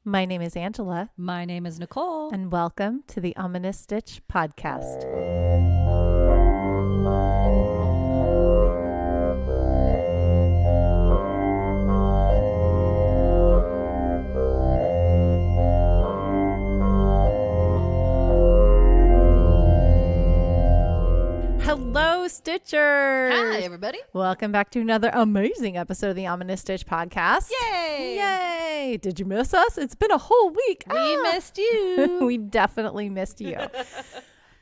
My name is Angela. My name is Nicole. And welcome to the Ominous Stitch podcast. Hello, Stitchers. Hi, everybody. Welcome back to another amazing episode of the Ominous Stitch podcast. Yay! Yay! Did you miss us? It's been a whole week. We missed you. We definitely missed you.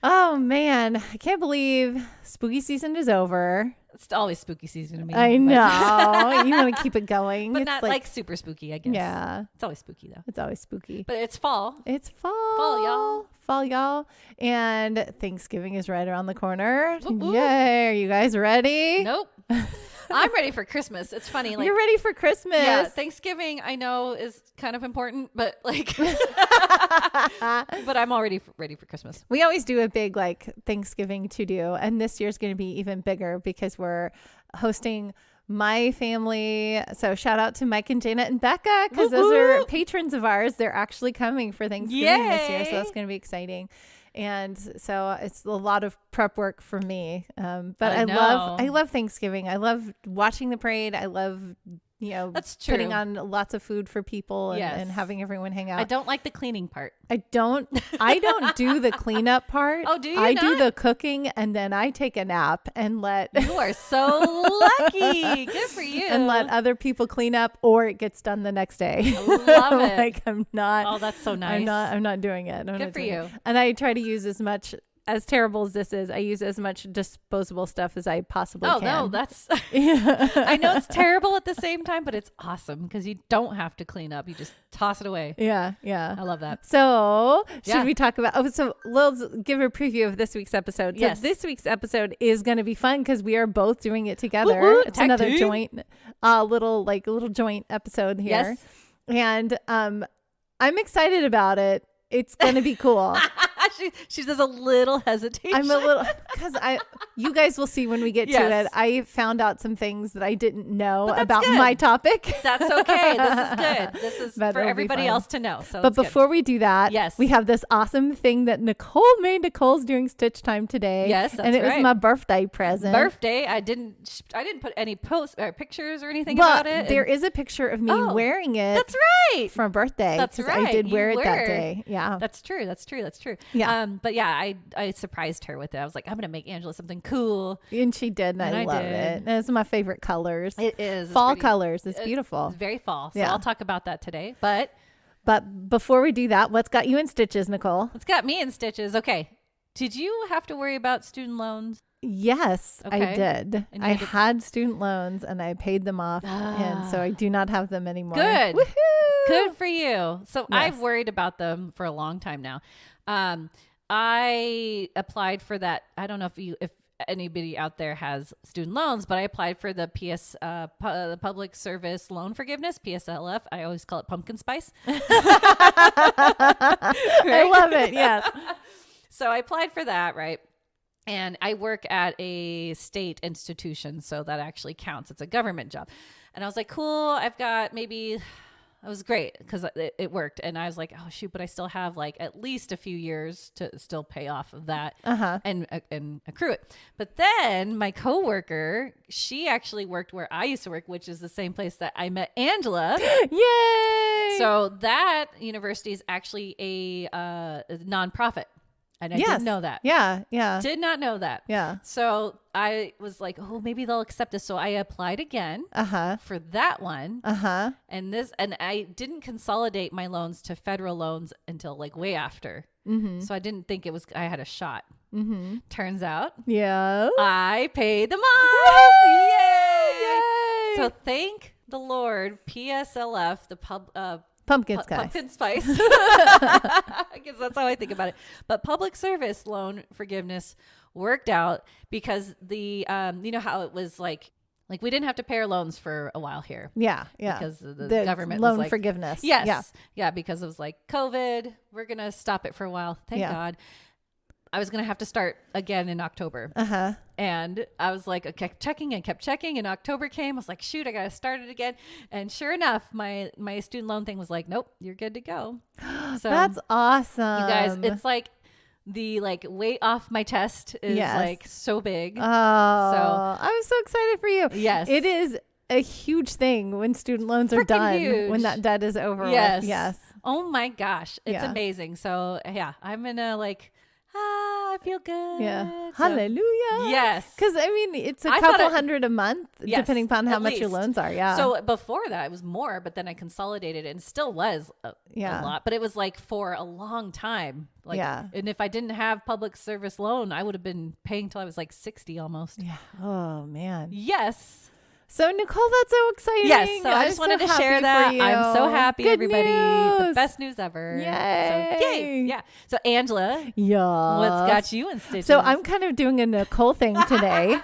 Oh, man. I can't believe spooky season is over. It's always spooky season to me. I know. You want to keep it going. But it's not like super spooky, I guess. Yeah. It's always spooky, though. It's always spooky. But it's fall. It's fall. Fall, y'all. Fall, y'all. And Thanksgiving is right around the corner. Whoop, whoop. Yay. Are you guys ready? Nope. I'm ready for Christmas. It's funny. Like, You're ready for Christmas. yeah, Thanksgiving I know is kind of important, but like, but I'm already ready for Christmas. We always do a big like Thanksgiving to do. And this year's going to be even bigger because we're hosting my family. So shout out to Mike and Janet and Becca because those are patrons of ours. They're actually coming for Thanksgiving this year. So that's going to be exciting. And so it's a lot of prep work for me. But I love Thanksgiving. I love watching the parade. I love, That's true. putting on lots of food for people and, Yes. and having everyone hang out. I don't like the cleaning part. I don't do the cleanup part. Oh, do you I not? do the cooking and then I take a nap and let You are so lucky. Good for you. and let other people clean up or it gets done the next day. I love it. Like I'm not Oh, that's so nice. I'm not doing it. Good for you. And I try to use as terrible as this is, I use as much disposable stuff as I possibly can. No, that's I know it's terrible at the same time, but it's awesome because you don't have to clean up. You just toss it away. Yeah. I love that. So should Yeah. we talk about, so let's give a preview of this week's episode. So Yes. this week's episode is going to be fun because we are both doing it together. Woo woo, It's tag another team. joint, little joint episode here. Yes. And I'm excited about it. It's going to be cool. she does a little hesitation. I'm a little, because you guys will see when we get to Yes. it. I found out some things that I didn't know But that's about good. my topic. That's okay. This is good. This is But for it'll be everybody fun. else to know. So But it's good. before we do that, Yes. we have this awesome thing that Nicole made. Nicole's doing Stitch Time today. Yes, and it that's was right. my birthday present. birthday, I didn't put any posts or pictures or anything But about it. there and- is a picture of me Oh, wearing it That's right. for a birthday. That's 'cause right. I did You wear it that were. day. Yeah. That's true. Yeah. But yeah, I surprised her with it. I was like, I'm gonna make Angela something cool. And she did, and I And I love did. it. And it's my favorite colors. It is Fall it's pretty- colors. It's beautiful. It's very fall. So Yeah. I'll talk about that today. But But before we do that, what's got you in stitches, Nicole? it's got me in stitches. Okay. Did you have to worry about student loans? Yes, I Okay. did. And you I had to- had student loans and I paid them off. And so I do not have them anymore. Good. Woohoo! Good for you. So I've Yes. worried about them for a long time now. I applied for that. I don't know if anybody out there has student loans, but I applied for the the Public Service Loan Forgiveness, PSLF. I always call it pumpkin spice. I love it. Yes. So I applied for that, right? And I work at a state institution, so that actually counts. It's a government job. And I was like, cool, I've got maybe, it was great because it worked. And I was like, oh, shoot, but I still have like at least a few years to still pay off of that and accrue it. But then my coworker, she actually worked where I used to work, which is the same place that I met Angela. Yay. So that university is actually a nonprofit. And I didn't know that. Yeah. Yeah. Did not know that. Yeah. So I was like, oh, maybe they'll accept this. So I applied again for that one. And I didn't consolidate my loans to federal loans until like way after. So I didn't think I had a shot. Turns out Yeah. I paid them off. Yay! Yay. So thank the Lord, PSLF, the Pumpkin spice. Pumpkin spice. I guess that's how I think about it. But public service loan forgiveness worked out because the you know how it was like we didn't have to pay our loans for a while here. Yeah. Yeah. Because the government loan was like, forgiveness. Yes. Yeah. Yeah. Because it was like COVID. We're gonna stop it for a while. Thank God. I was going to have to start again in October. And I was like, I kept checking and kept checking. And October came. I was like, shoot, I got to start it again. And sure enough, my student loan thing was like, nope, you're good to go. So that's awesome. you guys, it's like the weight off my test is like so big. Oh, I'm so excited for you. Yes. It is a huge thing when student loans are done, huge. when that debt is over. Yes. With. Yes. Oh my gosh. It's amazing. So yeah, I'm in a I feel good. Yeah. So, hallelujah. yes. Because I mean, it's a couple hundred a month, depending upon how much your loans are. Yeah. So before that, it was more, but then I consolidated it and still was a lot. But it was for a long time. And if I didn't have public service loan, I would have been paying till I was 60 almost. Yeah. Oh man. Yes. So Nicole, that's so exciting. Yes, so I just wanted to share that. I'm so happy, Good everybody. News. The best news ever. Yay. So, yay. Yeah. So Angela, what's got you in stitches? So I'm kind of doing a Nicole thing today.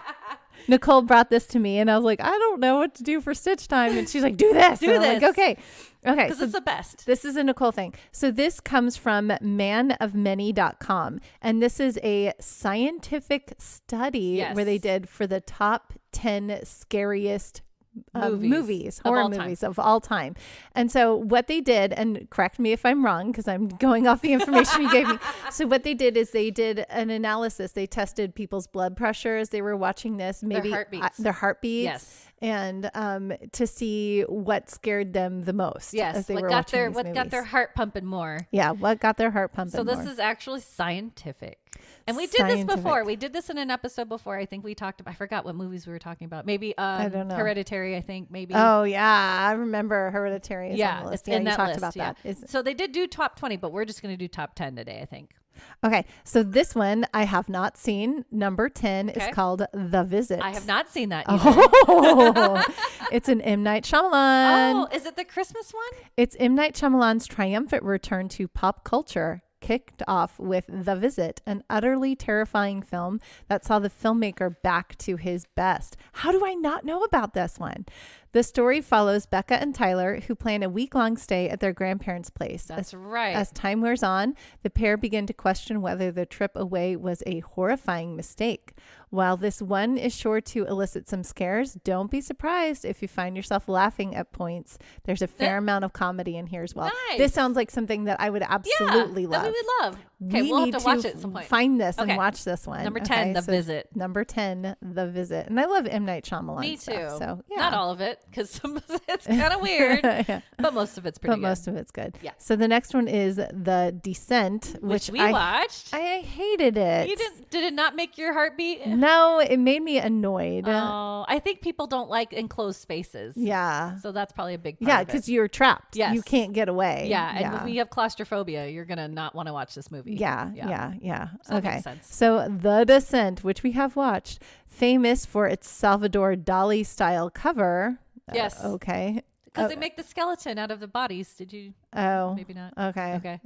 Nicole brought this to me and I was like, I don't know what to do for stitch time. And she's like, do this. Do this. Okay. Because it's the best. This is a Nicole thing. So this comes from manofmany.com. And this is a scientific study where they did for the top 10 scariest movies, horror movies of all time. And so what they did, and correct me if I'm wrong, because I'm going off the information you gave me. So what they did is they did an analysis. They tested people's blood pressures. They were watching this, maybe their heartbeats. Yes. And to see what scared them the most. Yes. As they what were got watching their these what movies. got their heart pumping more. Yeah. What got their heart pumping So this more. is actually scientific. And we did this before. We did this in an episode before. I think we talked about, I forgot what movies we were talking about. Maybe I don't know. Hereditary, I think. Maybe. Oh, yeah. I remember Hereditary is on the list. It's in you that talked list, about that. So they did do top 20, but we're just going to do top 10 today, I think. Okay. So this one I have not seen. Number 10 is called The Visit. I have not seen that either. Oh, it's an M. Night Shyamalan. Oh, is it the Christmas one? It's M. Night Shyamalan's triumphant return to pop culture. Kicked off with The Visit, an utterly terrifying film that saw the filmmaker back to his best. How do I not know about this one? The story follows Becca and Tyler, who plan a week-long stay at their grandparents' place. That's right. As time wears on, the pair begin to question whether the trip away was a horrifying mistake. While this one is sure to elicit some scares, don't be surprised if you find yourself laughing at points. There's a fair amount of comedy in here as well. Nice. This sounds like something that I would absolutely love. That we would love. Okay, we we'll need have to watch it at some point. Find this and watch this one. Number 10, The Visit. Number 10, The Visit. And I love M. Night Shyamalan. Me too. Stuff, so yeah. Not all of it, because some of it's kind of weird, but most of it's pretty good. But most of it's good. Yeah. So the next one is The Descent, which we watched. I hated it. You did it not make your heart beat? No, it made me annoyed. Oh, I think people don't like enclosed spaces. Yeah. So that's probably a big part Yeah, of it. because you're trapped. Yes. You can't get away. Yeah, and when you have claustrophobia, you're going to not want to watch this movie. Yeah. So that okay. makes sense. So The Descent, which we have watched, famous for its Salvador Dali style cover. Yes. Okay. Because they make the skeleton out of the bodies. Did you? Oh. Maybe not. Okay.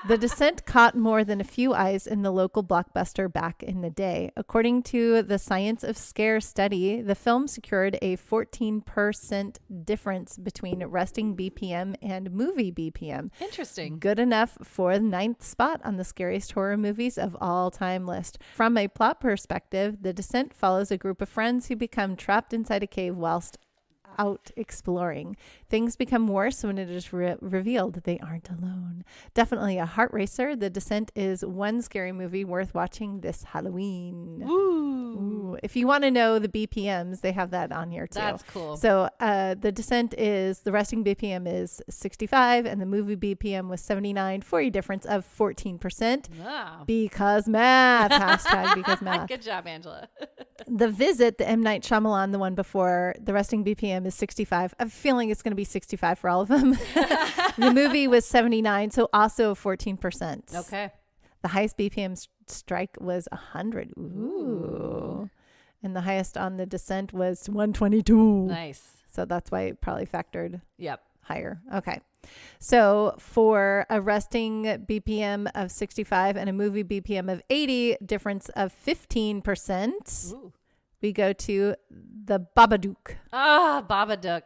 The Descent caught more than a few eyes in the local blockbuster back in the day. According to the Science of Scare study, the film secured a 14% difference between resting BPM and movie BPM. Interesting. Good enough for the 9th spot on the scariest horror movies of all time list. From a plot perspective, The Descent follows a group of friends who become trapped inside a cave whilst out exploring. Things become worse when it is revealed they aren't alone. Definitely a heart racer. The Descent is one scary movie worth watching this Halloween. Ooh. If you want to know the BPMs, they have that on here too. That's cool. So The Descent is, the resting BPM is 65 and the movie BPM was 79 for a difference of 14%. Wow. Because math. Hashtag because math. Good job, Angela. The Visit, the M. Night Shyamalan, the one before, the resting BPM is 65. I'm feeling it's going to be 65 for all of them. The movie was 79, so also 14%. Okay. The highest BPM strike was 100. Ooh. And the highest on The Descent was 122. Nice. So that's why it probably factored Yep. higher. Okay. So for a resting BPM of 65 and a movie BPM of 80, difference of 15%. Ooh. We go to The Babadook. Ah, Babadook.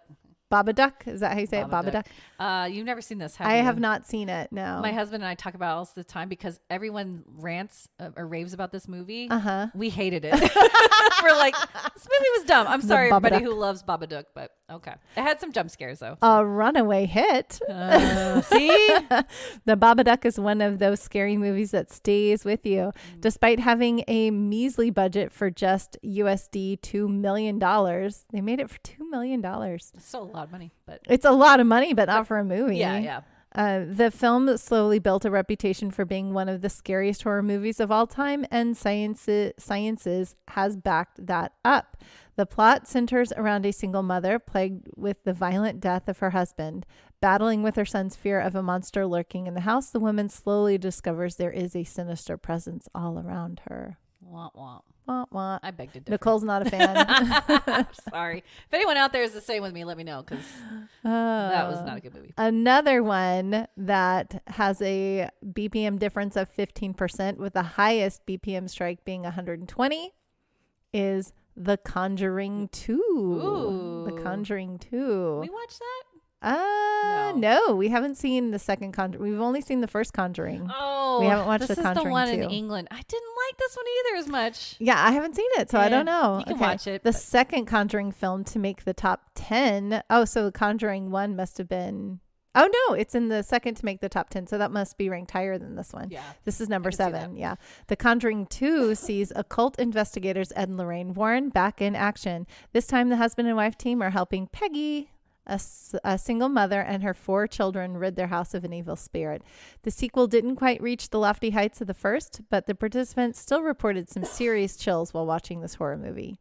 Babadook. Is that how you say it? Babadook. You've never seen this, have I you? have not seen it. No. My husband and I talk about it all the time because everyone rants or raves about this movie. We hated it. We're like, this movie was dumb. I'm sorry, everybody who loves Babadook, but okay. It had some jump scares though. A runaway hit. See? The Babadook is one of those scary movies that stays with you. Despite having a measly budget for just USD $2 million, they made it for $2 million. It's still a lot of money, but It's a lot of money, but not for a movie. yeah. The film slowly built a reputation for being one of the scariest horror movies of all time, and Sciences has backed that up. The plot centers around a single mother plagued with the violent death of her husband. Battling with her son's fear of a monster lurking in the house, the woman slowly discovers there is a sinister presence all around her. Wah, wah. Wah, wah. I beg to differ. Nicole's not a fan. I'm sorry. If anyone out there is the same with me, let me know, because that was not a good movie. Another one that has a BPM difference of 15%, with the highest BPM strike being 120, is The Conjuring 2. Ooh. The Conjuring 2. We watched that? No, we haven't seen the second Conjuring. We've only seen the first Conjuring. Oh, we haven't watched this the is Conjuring the one 2. in England. I didn't like this one either as much. Yeah, I haven't seen it, so I don't know. You can watch it. The second Conjuring film to make the top 10. Oh, so Conjuring 1 must have been... Oh, no, it's in the second to make the top 10. So that must be ranked higher than this one. Yeah. This is number 7. Yeah. The Conjuring 2 sees occult investigators Ed and Lorraine Warren back in action. This time, the husband and wife team are helping Peggy, a single mother, and her 4 children rid their house of an evil spirit. The sequel didn't quite reach the lofty heights of the first, but the participants still reported some serious chills while watching this horror movie.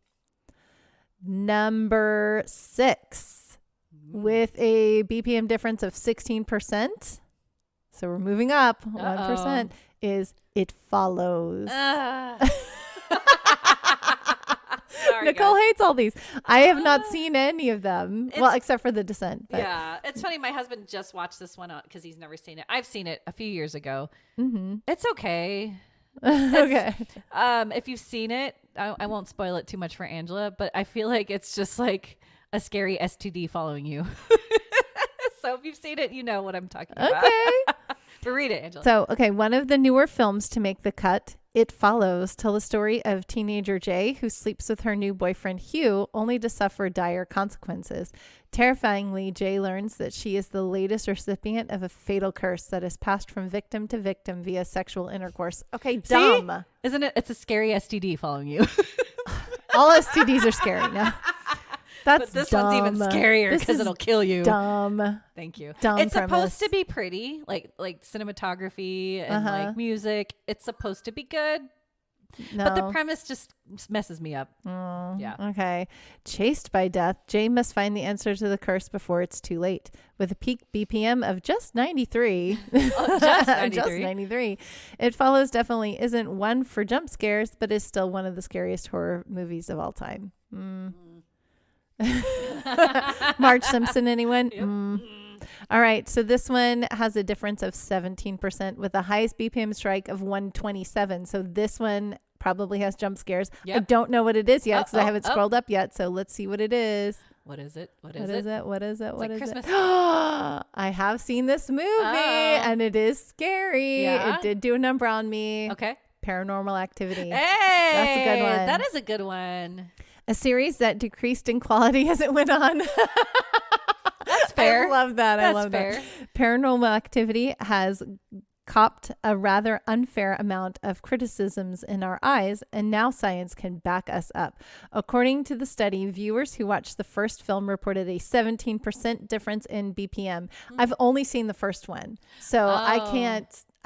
Number 6. With a BPM difference of 16%, so we're moving up 1%, is It Follows. Sorry, Nicole guys. hates all these. I have not seen any of them. Well, except for The Descent. But. Yeah. It's funny. My husband just watched this one because he's never seen it. I've seen it a few years ago. It's okay. Okay. If you've seen it, I won't spoil it too much for Angela, but I feel like it's just like a scary STD following you. So if you've seen it, you know what I'm talking about. Okay. But read it, Angela. So, okay, one of the newer films to make the cut, It Follows, tell the story of teenager Jay, who sleeps with her new boyfriend Hugh, only to suffer dire consequences. Terrifyingly, Jay learns that she is the latest recipient of a fatal curse that is passed from victim to victim via sexual intercourse. Okay, dumb. See? Isn't it? It's a scary STD following you. All STDs are scary now. That's but this dumb. one's even scarier because it'll kill you. Dumb. Thank you. Dumb it's premise. supposed to be pretty, like cinematography and like music. It's supposed to be good. No. But the premise just messes me up. Yeah. Okay. Chased by death, Jay must find the answer to the curse before it's too late. With a peak BPM of just 93. Just 93. Just 93. It Follows definitely isn't one for jump scares, but is still one of the scariest horror movies of all time. Marge Simpson, anyone? Yep. All right, so this one has a difference of 17% with the highest BPM strike of 127. So this one probably has jump scares. Yep. I don't know what it is yet because I haven't scrolled up yet. So let's see what it is. What is it? What is it? What is it? It's What like is Christmas. it? I have seen this movie and it is scary. Yeah? It did do a number on me. Okay. Paranormal Activity. Hey, That's a good one. That is a good one. A series that decreased in quality as it went on. That's fair. I love that. That's I love fair. that. Paranormal Activity has copped a rather unfair amount of criticisms in our eyes, and now science can back us up. According to the study, viewers who watched the first film reported a 17% difference in BPM. I've only seen the first one, so I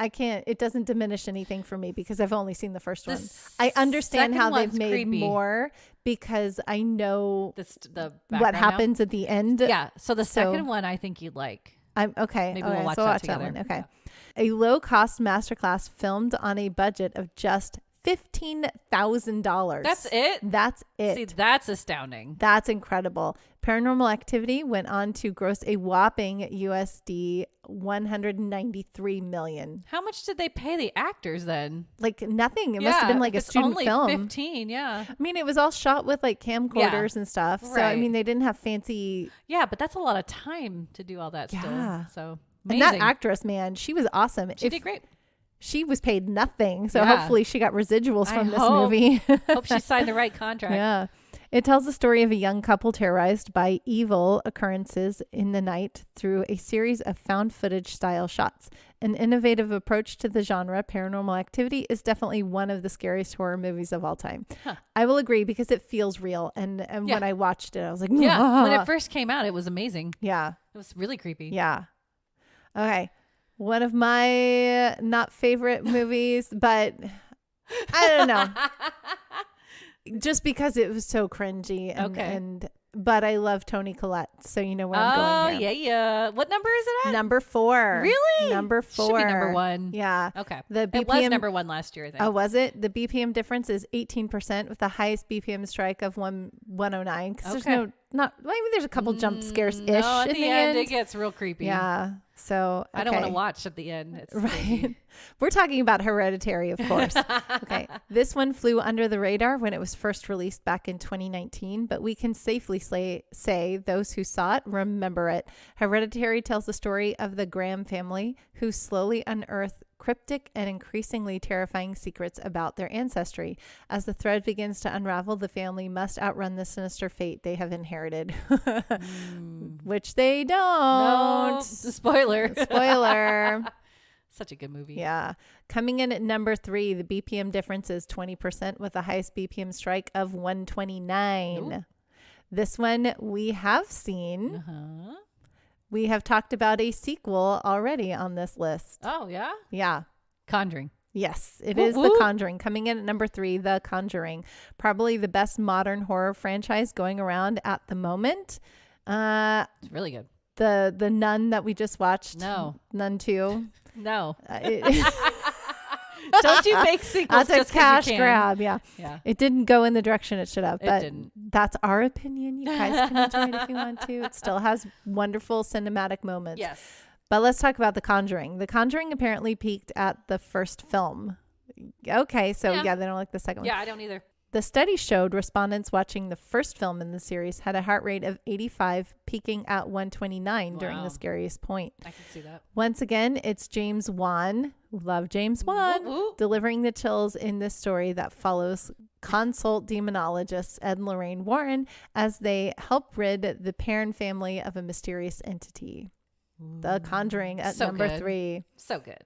can't, it doesn't diminish anything for me because I've only seen the first one. I understand how they've made creepy. More because I know the what happens at the end. Yeah. So the second one, I think you'd like. I'm okay. Maybe okay, we'll watch so that watch together. that one. Okay. Yeah. A low-cost masterclass filmed on a budget of just $15,000. That's it? That's it. See, that's astounding. That's incredible. Paranormal Activity went on to gross a whopping USD 193 million. How much did they pay the actors then? Like nothing. It must have been like a student only film. 15, yeah. I mean, it was all shot with like camcorders and stuff. So, I Right. mean, they didn't have fancy. Yeah, but that's a lot of time to do all that Yeah. still. So And amazing. that actress, man, she was awesome. She did great. She was paid nothing. So Yeah. hopefully she got residuals I from this hope. movie. Hope she signed the right contract. Yeah. It tells the story of a young couple terrorized by evil occurrences in the night through a series of found footage style shots. An innovative approach to the genre, Paranormal Activity, is definitely one of the scariest horror movies of all time. Huh. I will agree because it feels real. And Yeah. when I watched it, I was like, Yeah. When "Mwah." it first came out, it was amazing. Yeah. It was really creepy. Yeah. Okay. One of my not favorite movies, but I don't know. Just because it was so cringy but I love Toni Collette, so you know where I'm going here. Yeah. What number is it at? Number 4. Really? Number 4. Should be number 1. Yeah. Okay. The BPM, it was number 1 last year, I think. Oh, was it? The BPM difference is 18% with the highest BPM strike of 109. Because there's there's a couple jump scares-ish no, at in the end. It gets real creepy. Yeah. So I don't want to watch at the end. It's right. crazy. We're talking about Hereditary, of course. Okay. This one flew under the radar when it was first released back in 2019, but we can safely say those who saw it remember it. Hereditary tells the story of the Graham family who slowly unearth cryptic and increasingly terrifying secrets about their ancestry. As the thread begins to unravel, the family must outrun the sinister fate they have inherited, which they don't. No, spoiler. Spoiler. Such a good movie. Yeah. Coming in at number 3, the BPM difference is 20% with the highest BPM strike of 129. Ooh. This one we have seen. Uh-huh. We have talked about a sequel already on this list. Oh, yeah? Yeah. Conjuring. Yes, it Woo is woo. The Conjuring. Coming in at number 3, The Conjuring. Probably the best modern horror franchise going around at the moment. It's really good. The Nun that we just watched. No. Nun 2. No. Don't you make sequels That's just a 'cause cash you can. grab. Yeah. Yeah. It didn't go in the direction it should have, It but didn't. that's our opinion. You guys can enjoy it if you want to. It still has wonderful cinematic moments. Yes. But let's talk about The Conjuring. The Conjuring apparently peaked at the first film. Okay, so yeah they don't like the second one. Yeah, I don't either. The study showed respondents watching the first film in the series had a heart rate of 85, peaking at 129 during Wow. the scariest point. I can see that. Once again, it's James Wan, love James Wan, Woo woo. delivering the chills in this story that follows consult demonologists Ed and Lorraine Warren as they help rid the Perrin family of a mysterious entity. The Conjuring at So number good. 3. So good.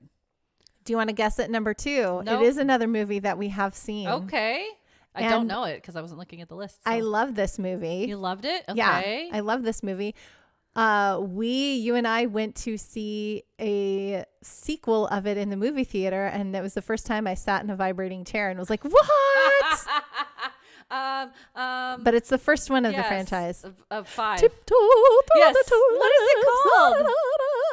Do you want to guess at number 2? Nope. It is another movie that we have seen. Okay. I And don't know it because I wasn't looking at the list. So. I love this movie. You loved it? Okay. Yeah, I love this movie. You and I went to see a sequel of it in the movie theater, and it was the first time I sat in a vibrating chair and was like, "What?" But it's the first one of the yes, franchise. Of 5. Tiptoe through Yes. the tulips. What is it called?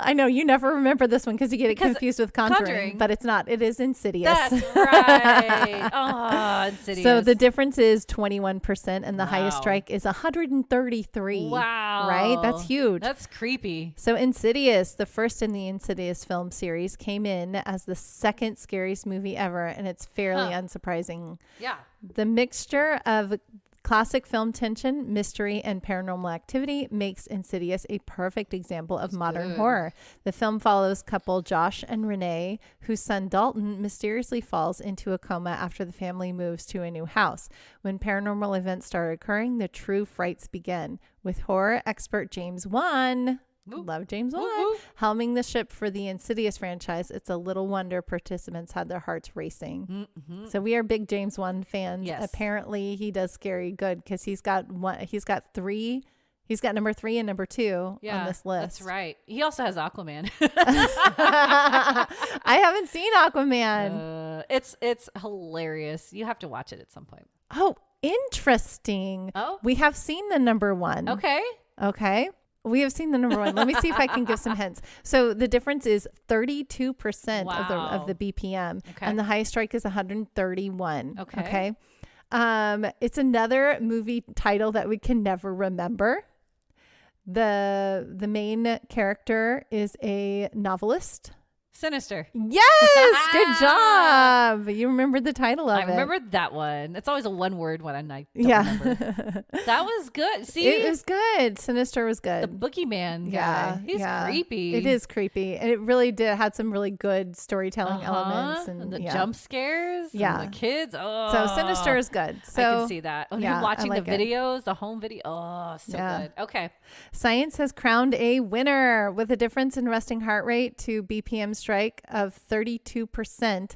I know you never remember this one because you get it Because confused with Conjuring, Conjuring. but it's not. It is Insidious. That's right. Oh, Insidious. So the difference is 21%, and the highest Wow. strike is 133. Wow. Right? That's huge. That's creepy. So Insidious, the first in the Insidious film series, came in as the second scariest movie ever, and it's fairly unsurprising. Yeah. The mixture of classic film tension, mystery, and paranormal activity makes Insidious a perfect example of modern good. horror. The film follows couple Josh and Renee, whose son Dalton mysteriously falls into a coma after the family moves to a new house. When paranormal events start occurring, the true frights begin. With horror expert James Wan, Woo. love James Wan, Woo, woo. helming the ship for the Insidious franchise, it's a little wonder participants had their hearts racing. Mm-hmm. So we are big James Wan fans. Yes. Apparently he does scary good because he's got three. He's got number 3 and number 2 on this list. That's right. He also has Aquaman. I haven't seen Aquaman. It's hilarious. You have to watch it at some point. Oh, interesting. Oh. We have seen the number 1. Okay. Okay. We have seen the number one. Let me see if I can give some hints. So the difference is 32% of the BPM, and the highest strike is 131. Okay. It's another movie title that we can never remember. The main character is a novelist. Sinister. Yes, good job. You remembered the title of it. I remembered that one. It's always a one word one, and I don't remember. That was good. See, it was good. Sinister was good. The boogeyman guy. He's creepy. It is creepy, and it really had some really good storytelling elements and the jump scares. And the kids. Oh, so Sinister is good. So I can see that. When you're watching the videos, the home video. Oh, so good. Okay. Science has crowned a winner with a difference in resting heart rate to BPM strike of 32%.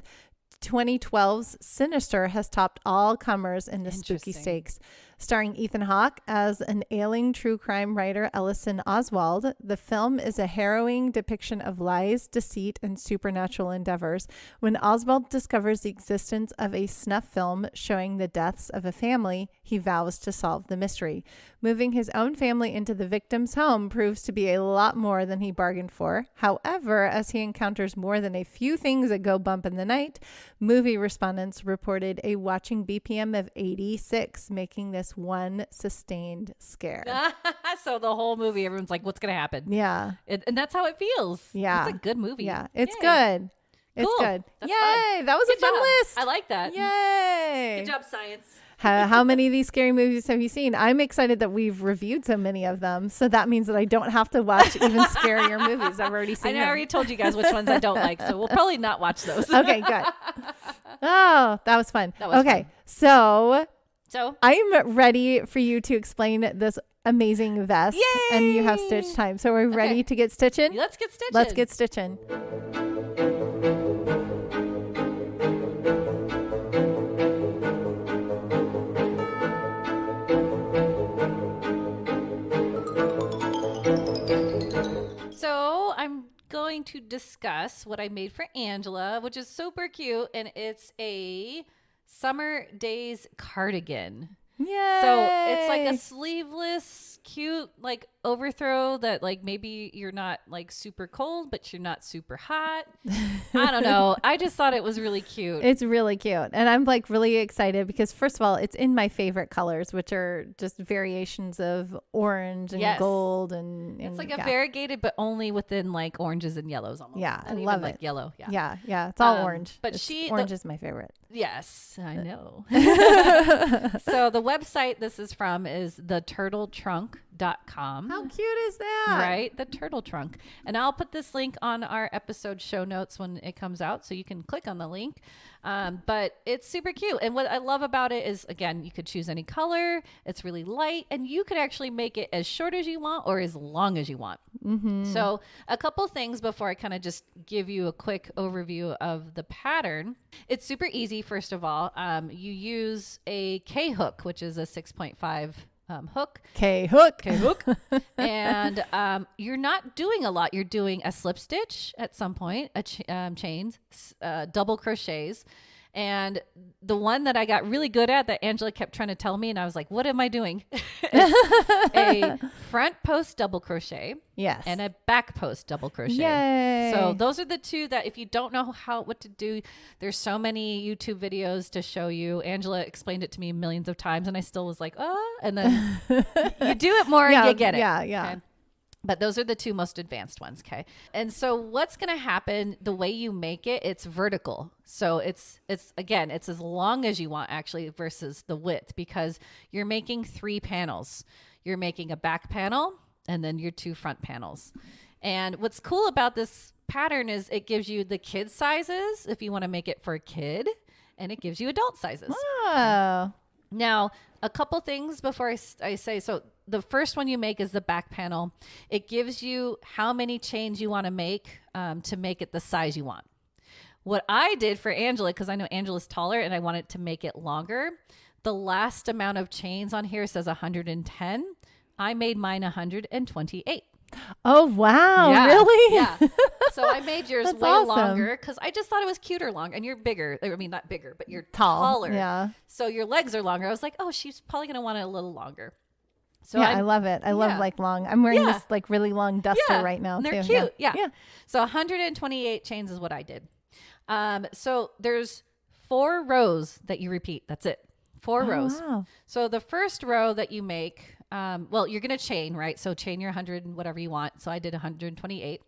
2012's Sinister has topped all comers in the spooky stakes. Starring Ethan Hawke as an ailing true crime writer, Ellison Oswald, the film is a harrowing depiction of lies, deceit, and supernatural endeavors. When Oswald discovers the existence of a snuff film showing the deaths of a family, he vows to solve the mystery. Moving his own family into the victim's home proves to be a lot more than he bargained for. However, as he encounters more than a few things that go bump in the night, movie respondents reported a watching BPM of 86, making this one sustained scare. So the whole movie, everyone's like, what's going to happen? Yeah. And that's how it feels. Yeah. It's a good movie. Yeah. It's good. It's good. That's Yay. Fun. That was Good a fun job. list. I like that. Yay. Good job, science. How many of these scary movies have you seen? I'm excited that we've reviewed so many of them. So that means that I don't have to watch even scarier movies. I've already seen them. I already told you guys which ones I don't like. So we'll probably not watch those. Okay, good. Oh, that was fun. Okay. Fun. So I'm ready for you to explain this amazing vest. Yay! And you have stitch time. So we're ready to get stitching? Let's get stitching. Let's get stitching. So I'm going to discuss what I made for Angela, which is super cute, and it's a Summer Daze cardigan. Yay! So it's like a sleeveless, cute, like overthrow that like maybe you're not like super cold, but you're not super hot. I don't know. I just thought it was really cute. It's really cute. And I'm like really excited because first of all, it's in my favorite colors, which are just variations of orange and gold. And it's like a variegated, but only within like oranges and yellows almost. Yeah, not I love like it. Yellow. Yeah. It's all orange. But orange is my favorite. Yes, I know. So the website this is from is theturtletrunk.com. How cute is that? Right? The turtle trunk. And I'll put this link on our episode show notes when it comes out, so you can click on the link. But it's super cute. And what I love about it is, again, you could choose any color. It's really light, and you could actually make it as short as you want or as long as you want. Mm-hmm. So a couple things before I kind of just give you a quick overview of the pattern. It's super easy. First of all, you use a K hook, which is a 6.5 hook. K hook. And you're not doing a lot. You're doing a slip stitch at some point, chains, double crochets. And the one that I got really good at that Angela kept trying to tell me, and I was like, what am I doing? It's a front post double crochet. Yes. And a back post double crochet. Yay. So those are the two that if you don't know what to do, there's so many YouTube videos to show you. Angela explained it to me millions of times, and I still was like, oh, and then you do it more and you get it. Yeah. Okay? But those are the two most advanced ones, okay? And so what's going to happen, the way you make it, it's vertical. So it's again, it's as long as you want actually versus the width, because you're making 3 panels. You're making a back panel and then your 2 front panels. And what's cool about this pattern is it gives you the kid sizes if you want to make it for a kid, and it gives you adult sizes. Oh. Now, a couple things before I say, so the first one you make is the back panel. It gives you how many chains you want to make it the size you want. What I did for Angela, because I know Angela's taller and I wanted to make it longer, the last amount of chains on here says 110. I made mine 128. Oh, wow. Yeah. Really? Yeah. So I made yours way awesome. longer because I just thought it was cuter long. And you're bigger. I mean, not bigger, but you're taller. Yeah. So your legs are longer. I was like, oh, she's probably going to want it a little longer. So I love it. I love like long. I'm wearing this like really long duster right now. And they're too. cute. Yeah. So 128 chains is what I did. So there's 4 rows that you repeat. That's it. 4 rows. Wow. So the first row that you make, well, you're going to chain, right? So chain your 100 and whatever you want. So I did 128.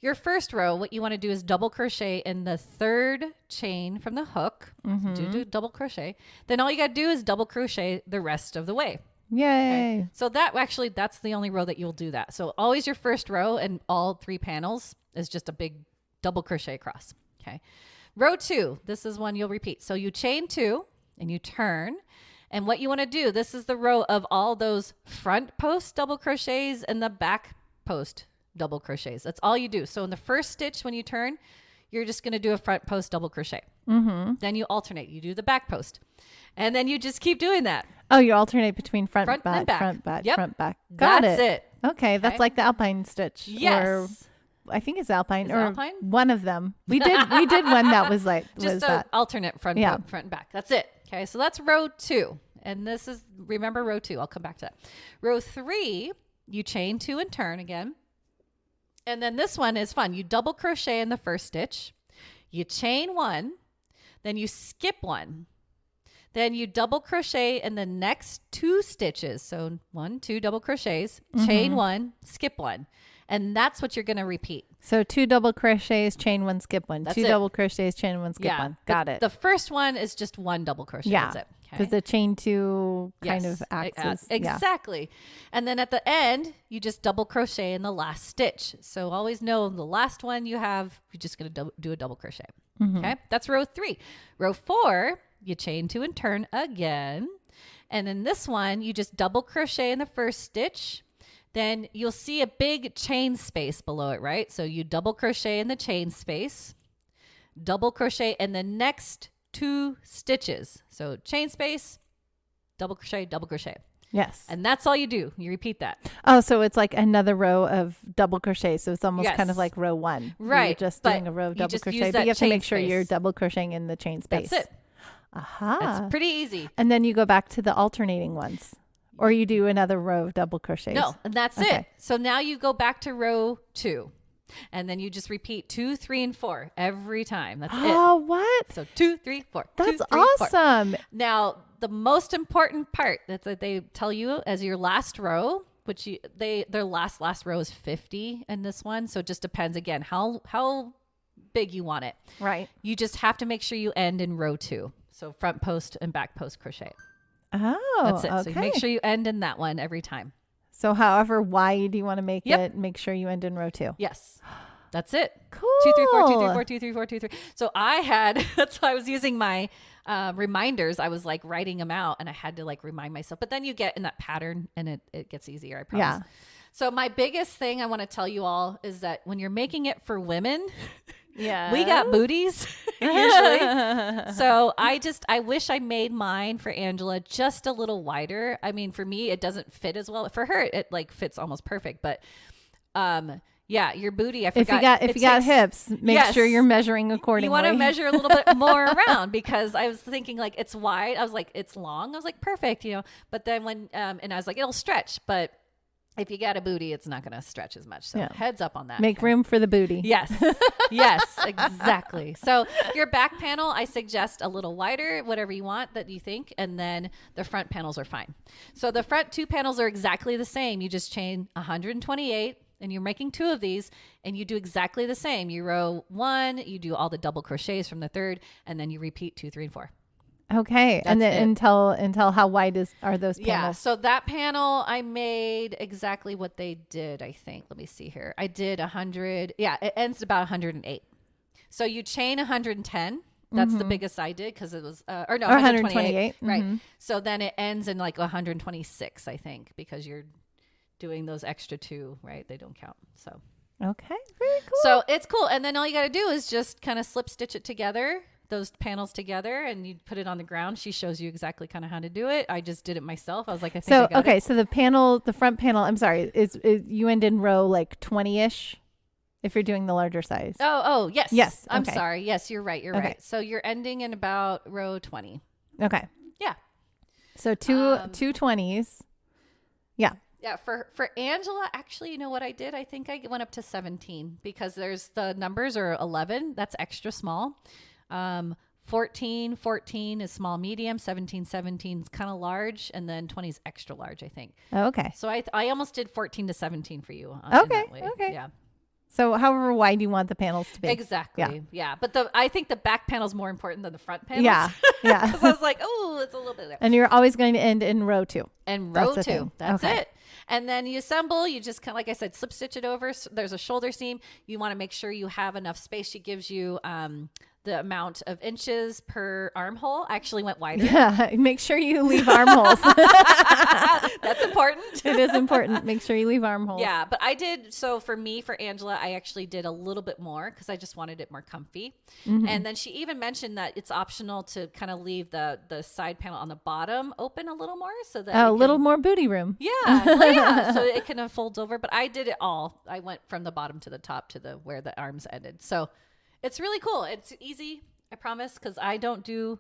Your first row, what you want to do is double crochet in the 3rd chain from the hook. Do double crochet. Then all you got to do is double crochet the rest of the way. Yay. Okay. So that's the only row that you'll do that. So always your first row and all 3 panels is just a big double crochet across. Okay. Row 2, this is one you'll repeat. So you chain 2 and you turn. And what you want to do, this is the row of all those front post double crochets and the back post double crochets. That's all you do. So in the first stitch, when you turn, you're just going to do a front post double crochet. Then you alternate. You do the back post. And then you just keep doing that. Oh, you alternate between front and back, back. front back, Yep. front back. Got That's it. Okay. That's like the alpine stitch. Yes. Or I think it's alpine Is it or alpine? one of them. We did one that was like, Just was a that? alternate front and back. That's it. Okay. So that's row 2. And this is, remember row 2. I'll come back to that. Row 3, you chain 2 and turn again. And then this one is fun. You double crochet in the first stitch. You chain 1. Then you skip 1. Then you double crochet in the next 2 stitches. So 1, 2 double crochets, chain 1, skip 1. And that's what you're going to repeat. So 2 double crochets, chain 1, skip 1. That's 2 it. double crochets, chain 1, skip 1. Got it. The first one is just 1 double crochet. Yeah. That's it. Because the chain 2 kind of acts as, exactly. And then at the end, you just double crochet in the last stitch. So always know the last one you have, you're just going to do a double crochet. Okay. That's row 3. Row 4, you chain 2 and turn again. And then this one, you just double crochet in the first stitch. Then you'll see a big chain space below it, right? So you double crochet in the chain space, double crochet in the next 2 stitches. So chain space, double crochet, double crochet. Yes. And that's all you do. You repeat that. Oh, so it's like another row of double crochet. So it's almost kind of Yes. like row 1. Right. You're just But doing a row of you double just crochet, use but that you have to chain make sure you're space. double crocheting in the chain space. That's it. Aha. That's pretty easy. And then you go back to the alternating ones. Or you do another row of double crochets. No, and that's Okay. it. So now you go back to row 2. And then you just repeat 2, 3, and 4 every time. That's it. Oh, what? So 2, 3, 4. That's 2, 3, 4. awesome. Now, the most important part that they tell you as your last row, which their last row is 50 in this one. So it just depends again how big you want it. Right. You just have to make sure you end in row 2. So front post and back post crochet. Oh, That's it. okay. So you make sure you end in that one every time. So however wide you want to make Yep. it, make sure you end in row 2. Yes. That's it. Cool. 2, 3, 4, 2, 3, 4, 2, 3, 4, 2, 3. So I had, that's why I was using my reminders. I was like writing them out and I had to like remind myself. But then you get in that pattern and it gets easier, I promise. Yeah. So my biggest thing I want to tell you all is that when you're making it for women, Yeah. we got booties usually. So I wish I made mine for Angela just a little wider. I mean, for me, it doesn't fit as well. For her, it like fits almost perfect. But yeah, your booty, I forgot. If you got hips, make sure you're measuring accordingly. You want to measure a little bit more around because I was thinking like it's wide. I was like, it's long. I was like, perfect, But then when, and I was like, it'll stretch. But if you got a booty, it's not going to stretch as much. So heads up on that. Make room for the booty. Yes. Yes, exactly. So your back panel, I suggest a little wider, whatever you want that you think. And then the front panels are fine. So the front 2 panels are exactly the same. You just chain 128 and you're making 2 of these and you do exactly the same. You row 1, you do all the double crochets from the 3rd, and then you repeat 2, 3, and 4. Okay. And then until how wide are those panels? Yeah. So that panel, I made exactly what they did, I think. Let me see here. I did 100. Yeah, it ends about 108. So you chain 110. That's the biggest I did because it was, or no, 128. Right. So then it ends in like 126, I think, because you're doing those extra 2, right? They don't count. So. Okay. Very cool. So it's cool. And then all you got to do is just kind of slip stitch it together, those panels together, and you put it on the ground. She shows you exactly kind of how to do it. I just did it myself. I was like, I think I got it. So the front panel, I'm sorry, is you end in row like 20-ish if you're doing the larger size. Oh, yes. Yes. I'm okay. sorry. Yes, you're right. You're right. So you're ending in about row 20. Okay. Yeah. So two 20s. Yeah. Yeah, for Angela, actually, you know what I did? I think I went up to 17 because there's the numbers are 11. That's extra small. 14 is small medium. 17 is kind of large. And then 20 is extra large, I think. Okay. So I almost did 14 to 17 for you. Okay. In that way. Okay. Yeah. So however wide you want the panels to be. Exactly. Yeah. But I think the back panel is more important than the front panels. Yeah. Yeah. Because I was like, oh, it's a little bit there. And you're always going to end in row 2. And row That's 2. That's okay. it. And then you assemble, you just kind of, like I said, slip stitch it over. So there's a shoulder seam. You want to make sure you have enough space. She gives you the amount of inches per armhole. I actually went wider. Yeah. Make sure you leave armholes. That's important. It is important. Make sure you leave armholes. Yeah. But I did. So for Angela, I actually did a little bit more because I just wanted it more comfy. Mm-hmm. And then she even mentioned that it's optional to kind of leave the side panel on the bottom open a little more so that a little more booty room. Yeah. Well, yeah. So it kind of folds over, but I did it all. I went from the bottom to the top to where the arms ended. So it's really cool. It's easy, I promise, because I don't do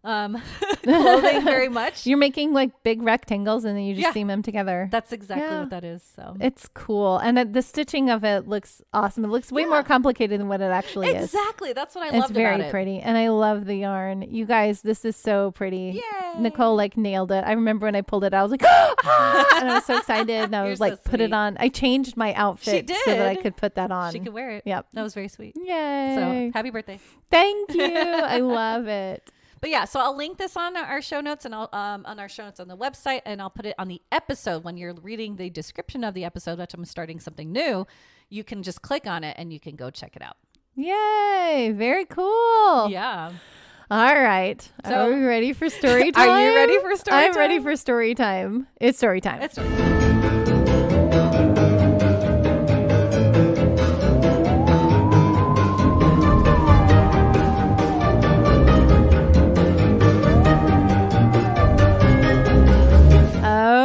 clothing very much. You're making like big rectangles and then you just seam them together. That's exactly what that is. So it's cool. And the stitching of it looks awesome. It looks way more complicated than what it actually is. Exactly. That's what I It's loved about it. very pretty. And I love the yarn. You guys, this is so pretty. Yay. Nicole like nailed it. I remember when I pulled it, I was like, ah! And I was so excited. And I was like, put it on. I changed my outfit so that I could put that on. She could wear it. Yep. That was very sweet. Yay. So happy birthday. Thank you. I love it. But yeah, so I'll link this on our show notes and I'll on our show notes on the website, and I'll put it on the episode when you're reading the description of the episode, which I'm starting something new. You can just click on it and you can go check it out. Yay. Very cool. Yeah. All right. So, are we ready for story time? Are you ready for story time? I'm ready for story time. It's story time. It's story time.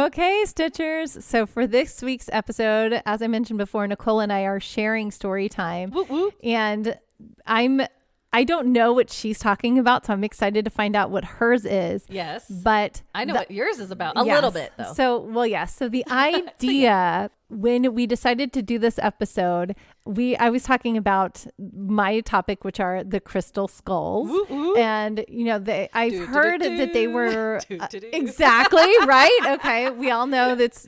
Okay, Stitchers. So for this week's episode, as I mentioned before, Nicole and I are sharing story time. Whoop, whoop. And I don't know what she's talking about, so I'm excited to find out what hers is. Yes. But I know what yours is about. A little bit, though. So the idea when we decided to do this episode, I was talking about my topic, which are the crystal skulls. Ooh, ooh. And, I've heard that they were exactly right. Okay. We all know that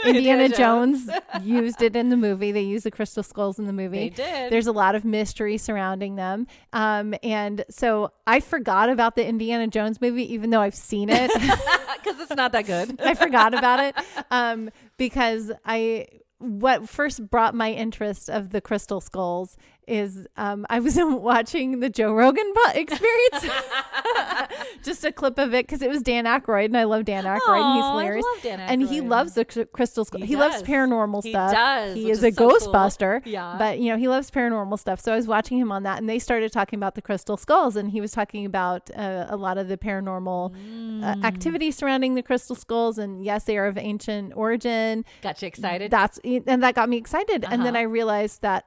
Indiana Jones used it in the movie. They used the crystal skulls in the movie. They did. There's a lot of mystery surrounding them. And so I forgot about the Indiana Jones movie, even though I've seen it. Because it's not that good. I forgot about it because what first brought my interest of the crystal skulls is I was watching the Joe Rogan Experience, just a clip of it because it was Dan Aykroyd, and I love Dan Aykroyd, and he's hilarious. I love Dan Aykroyd. And he loves the crystal skull. He loves paranormal stuff. He does. He is a Ghostbuster. Cool. Yeah. But he loves paranormal stuff. So I was watching him on that, and they started talking about the crystal skulls, and he was talking about a lot of the paranormal activity surrounding the crystal skulls. And yes, they are of ancient origin. Got you excited. And that got me excited. And then I realized that,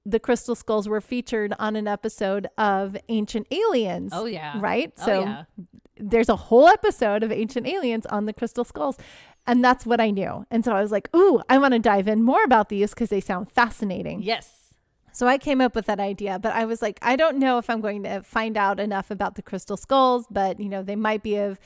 the crystal skulls were featured on an episode of Ancient Aliens. Oh, yeah. Right? Oh, So yeah. there's a whole episode of Ancient Aliens on the crystal skulls. And that's what I knew. And so I was like, ooh, I want to dive in more about these because they sound fascinating. Yes. So I came up with that idea, but I was like, I don't know if I'm going to find out enough about the crystal skulls, but they might be of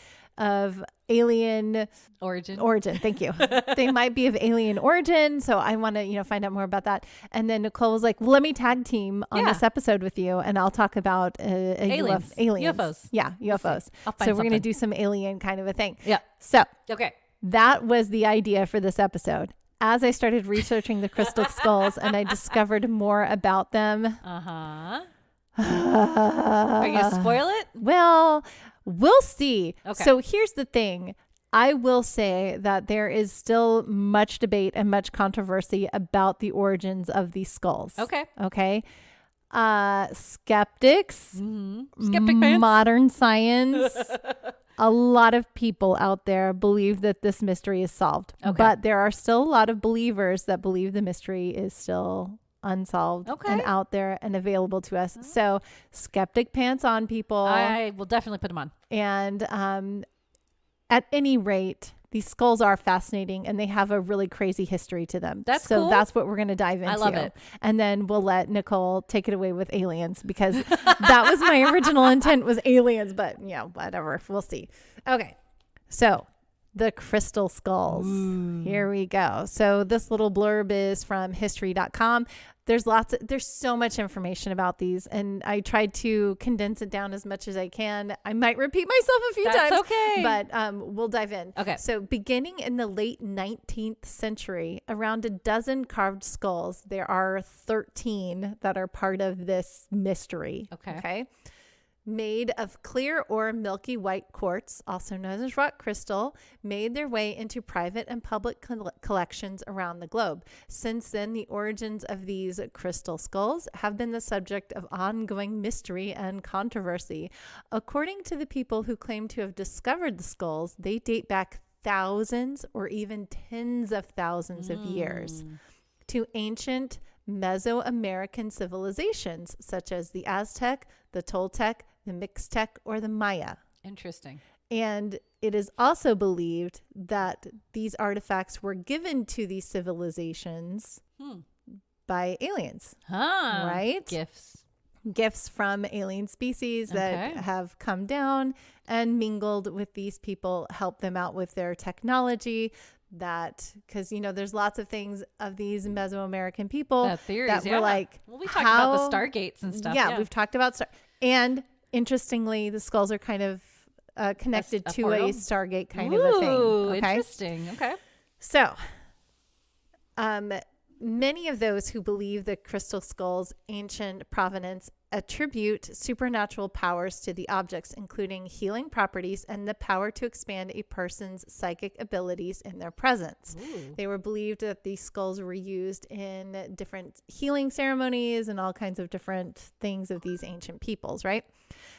alien origin. Thank you. They might be of alien origin. So I want to, find out more about that. And then Nicole was like, well, let me tag team on this episode with you. And I'll talk about aliens. UFOs. Yeah. UFOs. I'll find so we're going to something. do some alien kind of a thing. Yeah. So Okay. that was the idea for this episode. As I started researching the crystal skulls and I discovered more about them. Are you going to spoil it? Well, we'll see. Okay. So here's the thing. I will say that there is still much debate and much controversy about the origins of these skulls. Okay. Okay. Skeptics, Skeptic pants. modern science, a lot of people out there believe that this mystery is solved. Okay. But there are still a lot of believers that believe the mystery is still unsolved and out there and available to us. So skeptic pants on, people. I will definitely put them on. And at any rate, these skulls are fascinating and they have a really crazy history to them. That's so cool. That's what we're going to dive into. I love it. And then we'll let Nicole take it away with aliens, because that was my original intent, was aliens, but whatever. We'll see. Okay. So the crystal skulls. Ooh. Here we go. So this little blurb is from history.com. There's so much information about these, and I tried to condense it down as much as I can. I might repeat myself a few times. That's okay. But we'll dive in. Okay. So beginning in the late 19th century, around a dozen carved skulls. There are 13 that are part of this mystery. Okay. Made of clear or milky white quartz, also known as rock crystal, made their way into private and public collections around the globe. Since then, the origins of these crystal skulls have been the subject of ongoing mystery and controversy. According to the people who claim to have discovered the skulls, they date back thousands or even tens of thousands of years to ancient Mesoamerican civilizations such as the Aztec, the Toltec, the Mixtec, or the Maya. Interesting. And it is also believed that these artifacts were given to these civilizations by aliens. Right? Gifts from alien species that have come down and mingled with these people, help them out with their technology. That, because there's lots of things of these Mesoamerican people that were like, we talked about the Stargates and stuff. Yeah, we've talked about and interestingly, the skulls are kind of connected to a Stargate kind of a thing. Okay? Interesting. Okay. So, many of those who believe the crystal skulls' ancient provenance attribute supernatural powers to the objects, including healing properties and the power to expand a person's psychic abilities in their presence. Ooh. They were believed that these skulls were used in different healing ceremonies and all kinds of different things of these ancient peoples, right?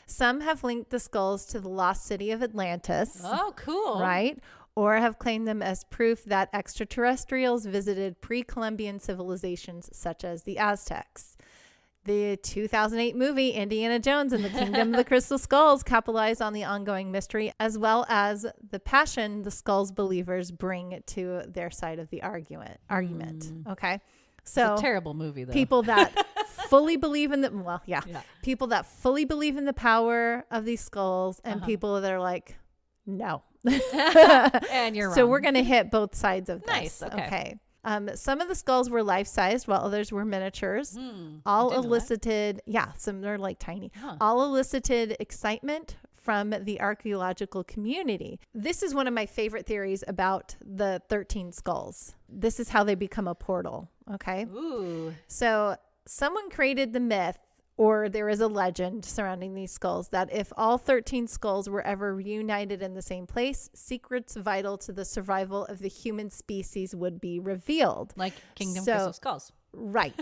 Some have linked the skulls to the lost city of Atlantis. Oh, cool. Right? Or have claimed them as proof that extraterrestrials visited pre-Columbian civilizations such as the Aztecs. The 2008 movie Indiana Jones and the Kingdom of the Crystal Skulls capitalized on the ongoing mystery, as well as the passion the skulls believers bring to their side of the argument. Okay. So it's a terrible movie, though. People that fully believe in people that fully believe in the power of these skulls, and people that are like, no. And you're wrong. So we're going to hit both sides of this. Nice. Okay. Some of the skulls were life-sized, while others were miniatures. All elicited, some they're like tiny. All elicited excitement from the archaeological community. This is one of my favorite theories about the 13 skulls. This is how they become a portal. Okay. Ooh. So someone created the myth, or there is a legend surrounding these skulls, that if all 13 skulls were ever reunited in the same place, secrets vital to the survival of the human species would be revealed. Like Kingdom Crystal Skulls. Right.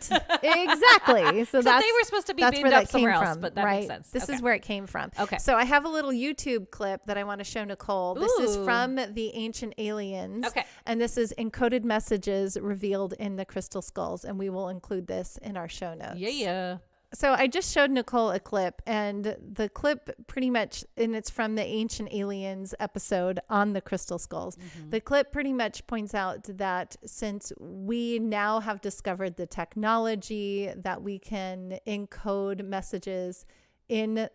Exactly. So they were supposed to be beamed up somewhere else, but that makes sense. This is where it came from. Okay. So I have a little YouTube clip that I want to show Nicole. This is from the Ancient Aliens. Okay. And this is encoded messages revealed in the crystal skulls, and we will include this in our show notes. Yeah. So I just showed Nicole a clip, and the clip pretty much, and it's from the Ancient Aliens episode on the crystal skulls. The clip pretty much points out that since we now have discovered the technology that we can encode messages in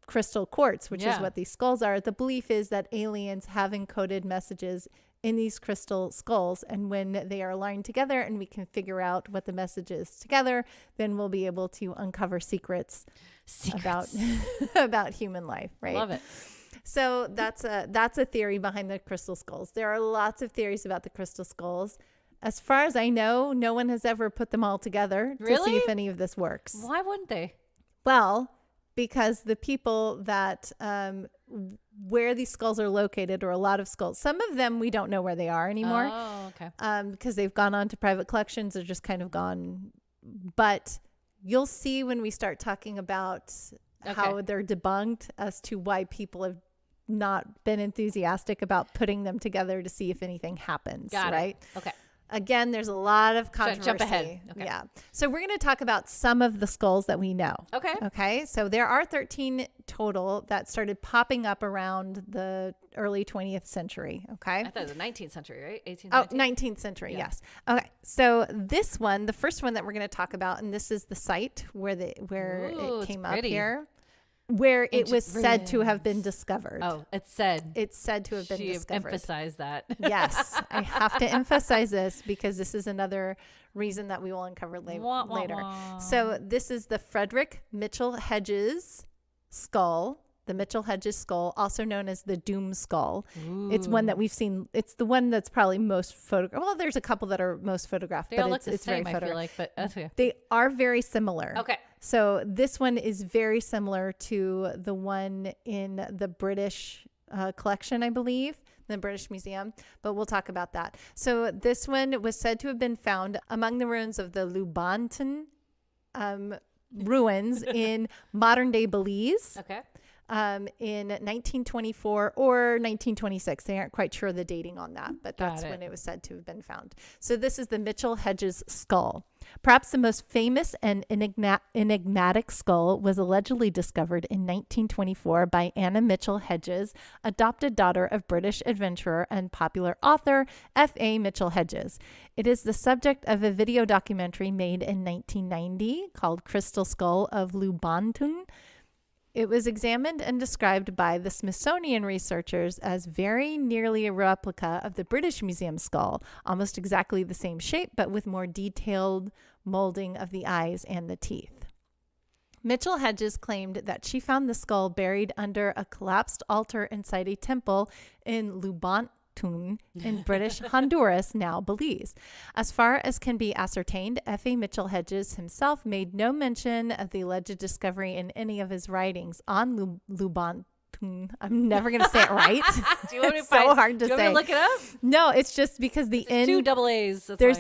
crystal quartz, which is what these skulls are, the belief is that aliens have encoded messages in these crystal skulls, and when they are aligned together and we can figure out what the message is together, then we'll be able to uncover secrets. about human life, right? Love it. So that's a theory behind the crystal skulls. There are lots of theories about the crystal skulls. As far as I know, no one has ever put them all together to see if any of this works. Why wouldn't they? Well, because the people that where these skulls are located, or a lot of skulls, some of them we don't know where they are anymore. Oh, okay. Because they've gone on to private collections, or just kind of gone. But you'll see when we start talking about how they're debunked as to why people have not been enthusiastic about putting them together to see if anything happens. Got right? It. Okay. Again, there's a lot of Should I controversy. jump ahead? Okay. Yeah. So we're going to talk about some of the skulls that we know. Okay. Okay. So there are 13 total that started popping up around the early 20th century. Okay. I thought it was the 19th century, right? 18th, Oh, 19th? 19th century. Yeah. Yes. Okay. So this one, the first one that we're going to talk about, and this is the site where Ooh, it it's came up pretty. here, where it was said to have been discovered. Oh, it's said. It's said to have been She discovered. emphasized that. Yes, I have to emphasize this because this is another reason that we will uncover Wah, wah, later. wah. So this is the Frederick Mitchell Hedges skull, the Mitchell Hedges skull, also known as the Doom skull. It's one that we've seen. It's the one that's probably most photographed. Well, there's a couple that are most photographed, They but all look the it's same, very I feel like, but that's okay. They are very similar. Okay. So this one is very similar to the one in the British collection, I believe, the British Museum, but we'll talk about that. So this one was said to have been found among the ruins of the Lubantan ruins in modern day Belize. Okay. In 1924 or 1926. They aren't quite sure the dating on that, but that's when it was said to have been found. So this is the Mitchell Hedges skull. Perhaps the most famous and enigmatic skull was allegedly discovered in 1924 by Anna Mitchell Hedges, adopted daughter of British adventurer and popular author F.A. Mitchell Hedges. It is the subject of a video documentary made in 1990 called Crystal Skull of Lubantan. It was examined and described by the Smithsonian researchers as very nearly a replica of the British Museum skull, almost exactly the same shape, but with more detailed molding of the eyes and the teeth. Mitchell Hedges claimed that she found the skull buried under a collapsed altar inside a temple in Lubantan in British Honduras, now Belize. As far as can be ascertained, F.A. Mitchell Hedges himself made no mention of the alleged discovery in any of his writings on Lubantan. I'm never going to say it right. Do you want me It's so hard to do you say. want me to look it up? No, it's just because the N. Two double A's. That's There's,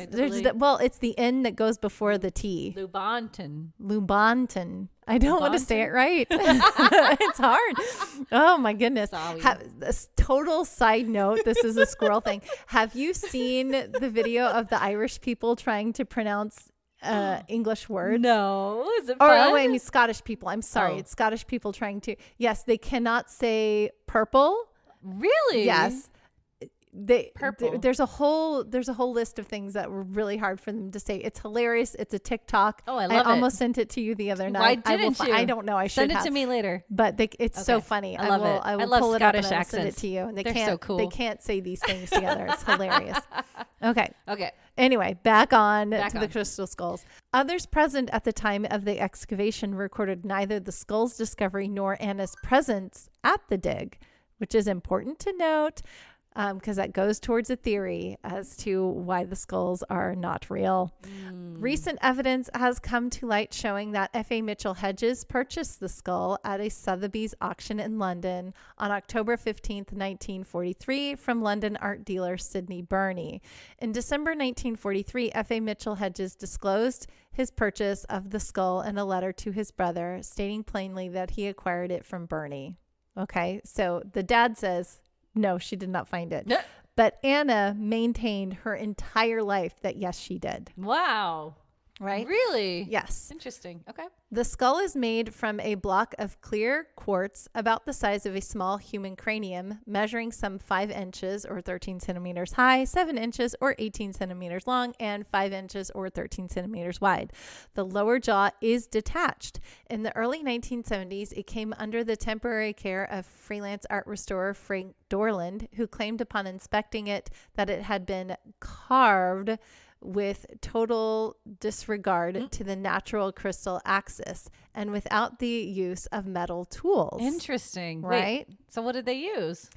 why. it's the N that goes before the T. Lubantan. Lubantan. I don't want to say it Lubantan? right. It's hard. Oh my goodness. Sorry. This total side note. This is a squirrel thing. Have you seen the video of the Irish people trying to pronounce English words? No. Is it Or fun? I mean Scottish people. I'm sorry. Oh. It's Scottish people trying to. Yes, they cannot say purple. Really? Yes. Purple. There's a whole list of things that were really hard for them to say. It's hilarious. It's a TikTok. Oh, I love it. almost sent it to you the other night. Why didn't you? I don't know. I should Send it have. to me later. But it's so Okay. funny. I love it. I will I love pull Scottish it up and I will send it accents. to you. And they They're can't. so cool. They can't say these things together. It's hilarious. Okay. Okay. Anyway, back on Back to on. the crystal skulls. Others present at the time of the excavation recorded neither the skull's discovery nor Anna's presence at the dig, which is important to note because that goes towards a theory as to why the skulls are not real. Recent evidence has come to light showing that F.A. Mitchell Hedges purchased the skull at a Sotheby's auction in London on October 15th, 1943 from London art dealer Sidney Burney. In December 1943, F.A. Mitchell Hedges disclosed his purchase of the skull in a letter to his brother, stating plainly that he acquired it from Burney. Okay, so the dad says, no, she did not find it. But Anna maintained her entire life that yes, she did. Wow. Right? Really? Yes. Interesting. Okay. The skull is made from a block of clear quartz about the size of a small human cranium, measuring some 5 inches or 13 centimeters high, 7 inches or 18 centimeters long, and 5 inches or 13 centimeters wide. The lower jaw is detached. In the early 1970s, it came under the temporary care of freelance art restorer Frank Dorland, who claimed upon inspecting it that it had been carved with total disregard to the natural crystal axis and without the use of metal tools. Interesting. Right? Wait, so what did they use?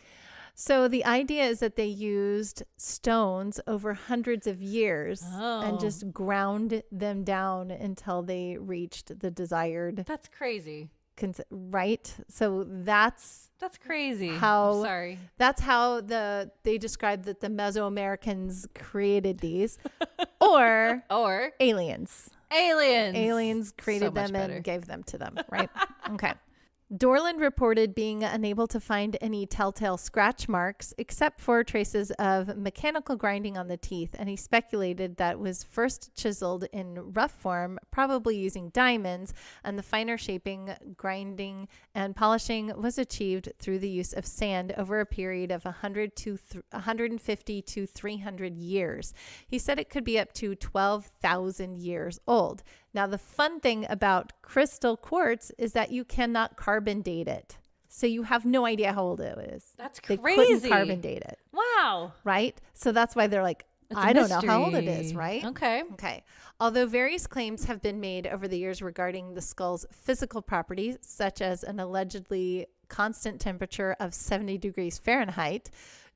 So the idea is that they used stones over hundreds of years and just ground them down until they reached the desired. That's crazy. Right? So that's crazy. how I'm sorry. That's how they described that the Mesoamericans created these or aliens Aliens created So much them better. and gave them to them, right? Okay. Dorland reported being unable to find any telltale scratch marks except for traces of mechanical grinding on the teeth, and he speculated that was first chiseled in rough form, probably using diamonds, and the finer shaping, grinding, and polishing was achieved through the use of sand over a period of 150 to 300 years. He said it could be up to 12,000 years old. Now, the fun thing about crystal quartz is that you cannot carbon date it. So you have no idea how old it is. That's They crazy. couldn't carbon date it. Wow. Right? So that's why they're like, It's a I don't know how old it mystery. is, right? Okay. Okay. Although various claims have been made over the years regarding the skull's physical properties, such as an allegedly constant temperature of 70 degrees Fahrenheit,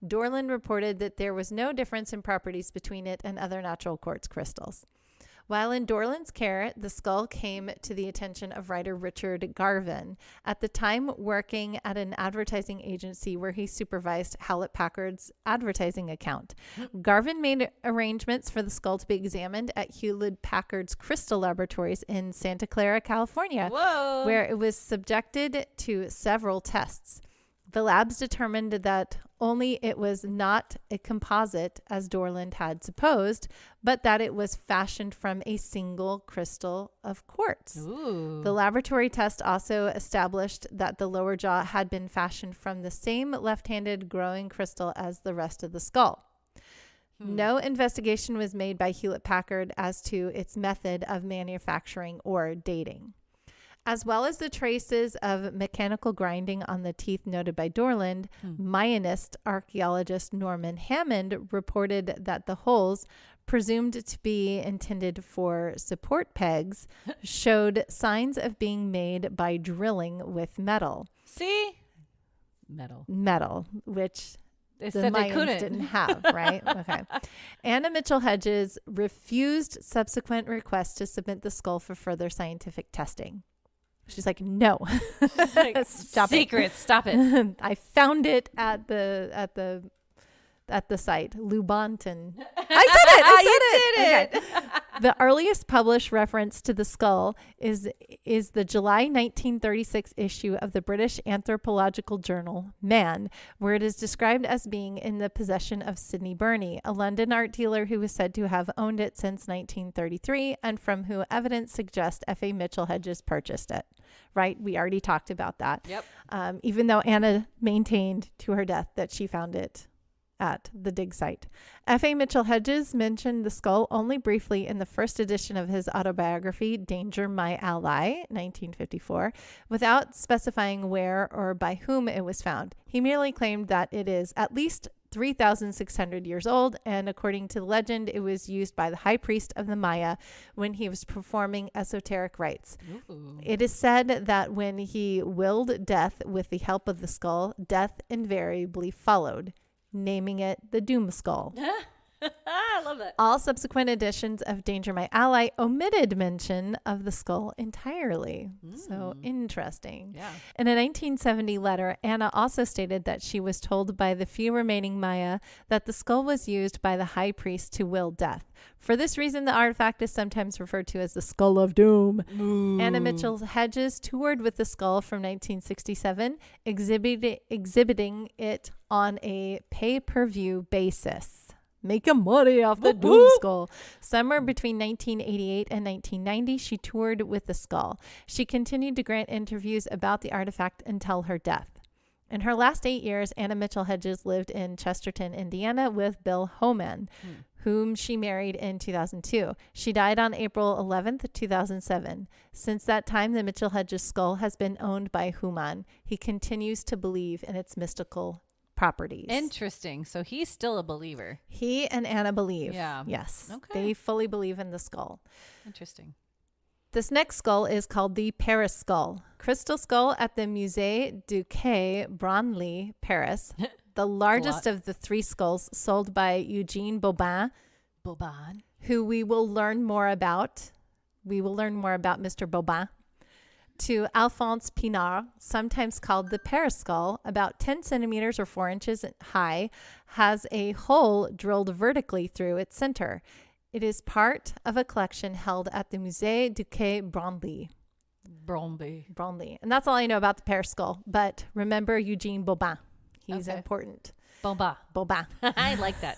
Dorland reported that there was no difference in properties between it and other natural quartz crystals. While in Dorland's care, the skull came to the attention of writer Richard Garvin, at the time working at an advertising agency where he supervised Hewlett-Packard's advertising account. Garvin made arrangements for the skull to be examined at Hewlett-Packard's Crystal Laboratories in Santa Clara, California, Whoa. where it was subjected to several tests. The labs determined that only it was not a composite, as Dorland had supposed, but that it was fashioned from a single crystal of quartz. Ooh. The laboratory test also established that the lower jaw had been fashioned from the same left-handed growing crystal as the rest of the skull. No investigation was made by Hewlett-Packard as to its method of manufacturing or dating. As well as the traces of mechanical grinding on the teeth noted by Dorland, Mayanist archaeologist Norman Hammond reported that the holes, presumed to be intended for support pegs, showed signs of being made by drilling with metal. See? Metal. Metal, which They the said they Mayans couldn't. didn't have, right? Okay. Anna Mitchell Hedges refused subsequent requests to submit the skull for further scientific testing. She's like, no, She's like, stop secret, stop it. it. I found it at the site, Lubanton. I said it. Okay. The earliest published reference to the skull is the July 1936 issue of the British anthropological journal Man, where it is described as being in the possession of Sidney Burney, a London art dealer who was said to have owned it since 1933 and from who evidence suggests F.A. Mitchell Hedges purchased it. Right? We already talked about that. Yep. Even though Anna maintained to her death that she found it at the dig site. F.A. Mitchell Hedges mentioned the skull only briefly in the first edition of his autobiography, Danger, My Ally, 1954, without specifying where or by whom it was found. He merely claimed that it is at least 3,600 years old, and according to legend, it was used by the high priest of the Maya when he was performing esoteric rites. Ooh. It is said that when he willed death with the help of the skull, death invariably followed, naming it the Doom Skull. I love that. All subsequent editions of Danger, My Ally omitted mention of the skull entirely. So interesting. Yeah. In a 1970 letter, Anna also stated that she was told by the few remaining Maya that the skull was used by the high priest to will death. For this reason, the artifact is sometimes referred to as the Skull of Doom. Ooh. Anna Mitchell Hedges toured with the skull from 1967, exhibiting it on a pay-per-view basis. Making money off the Doom Skull. Somewhere between 1988 and 1990, she toured with the skull. She continued to grant interviews about the artifact until her death. In her last 8 years, Anna Mitchell Hedges lived in Chesterton, Indiana with Bill Homan, whom she married in 2002. She died on April 11th, 2007. Since that time, the Mitchell Hedges skull has been owned by Homan. He continues to believe in its mystical properties. Interesting. So he's still a believer. He and Anna believe. Yeah. Yes. Okay. They fully believe in the skull. Interesting. This next skull is called the Paris skull. Crystal skull at the Musée du Quai Branly, Paris. The largest of the three skulls sold by Eugene Bobin, who we will learn more about. We will learn more about Mr. Bobin. To Alphonse Pinard, sometimes called the Paris skull, about 10 centimeters or 4 inches high, has a hole drilled vertically through its center. It is part of a collection held at the Musée du Quai Branly. Bromley. And that's all I know about the pear skull. But remember Eugene Bobin. He's important. Bobin. I like that.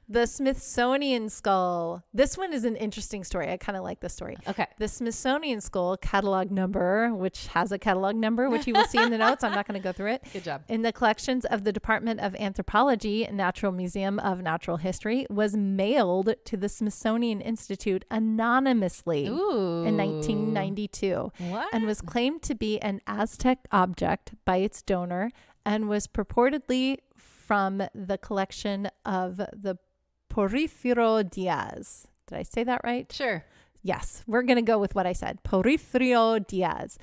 The Smithsonian skull. This one is an interesting story. I kind of like this story. Okay. The Smithsonian skull catalog number, which has a catalog number, which you will see in the notes. I'm not going to go through it. Good job. In the collections of the Department of Anthropology, Natural Museum of Natural History, was mailed to the Smithsonian Institute anonymously in 1992. What? And was claimed to be an Aztec object by its donor and was purportedly from the collection of the Porfirio Diaz. Did I say that right? Sure. Yes, we're going to go with what I said. Porfirio Diaz.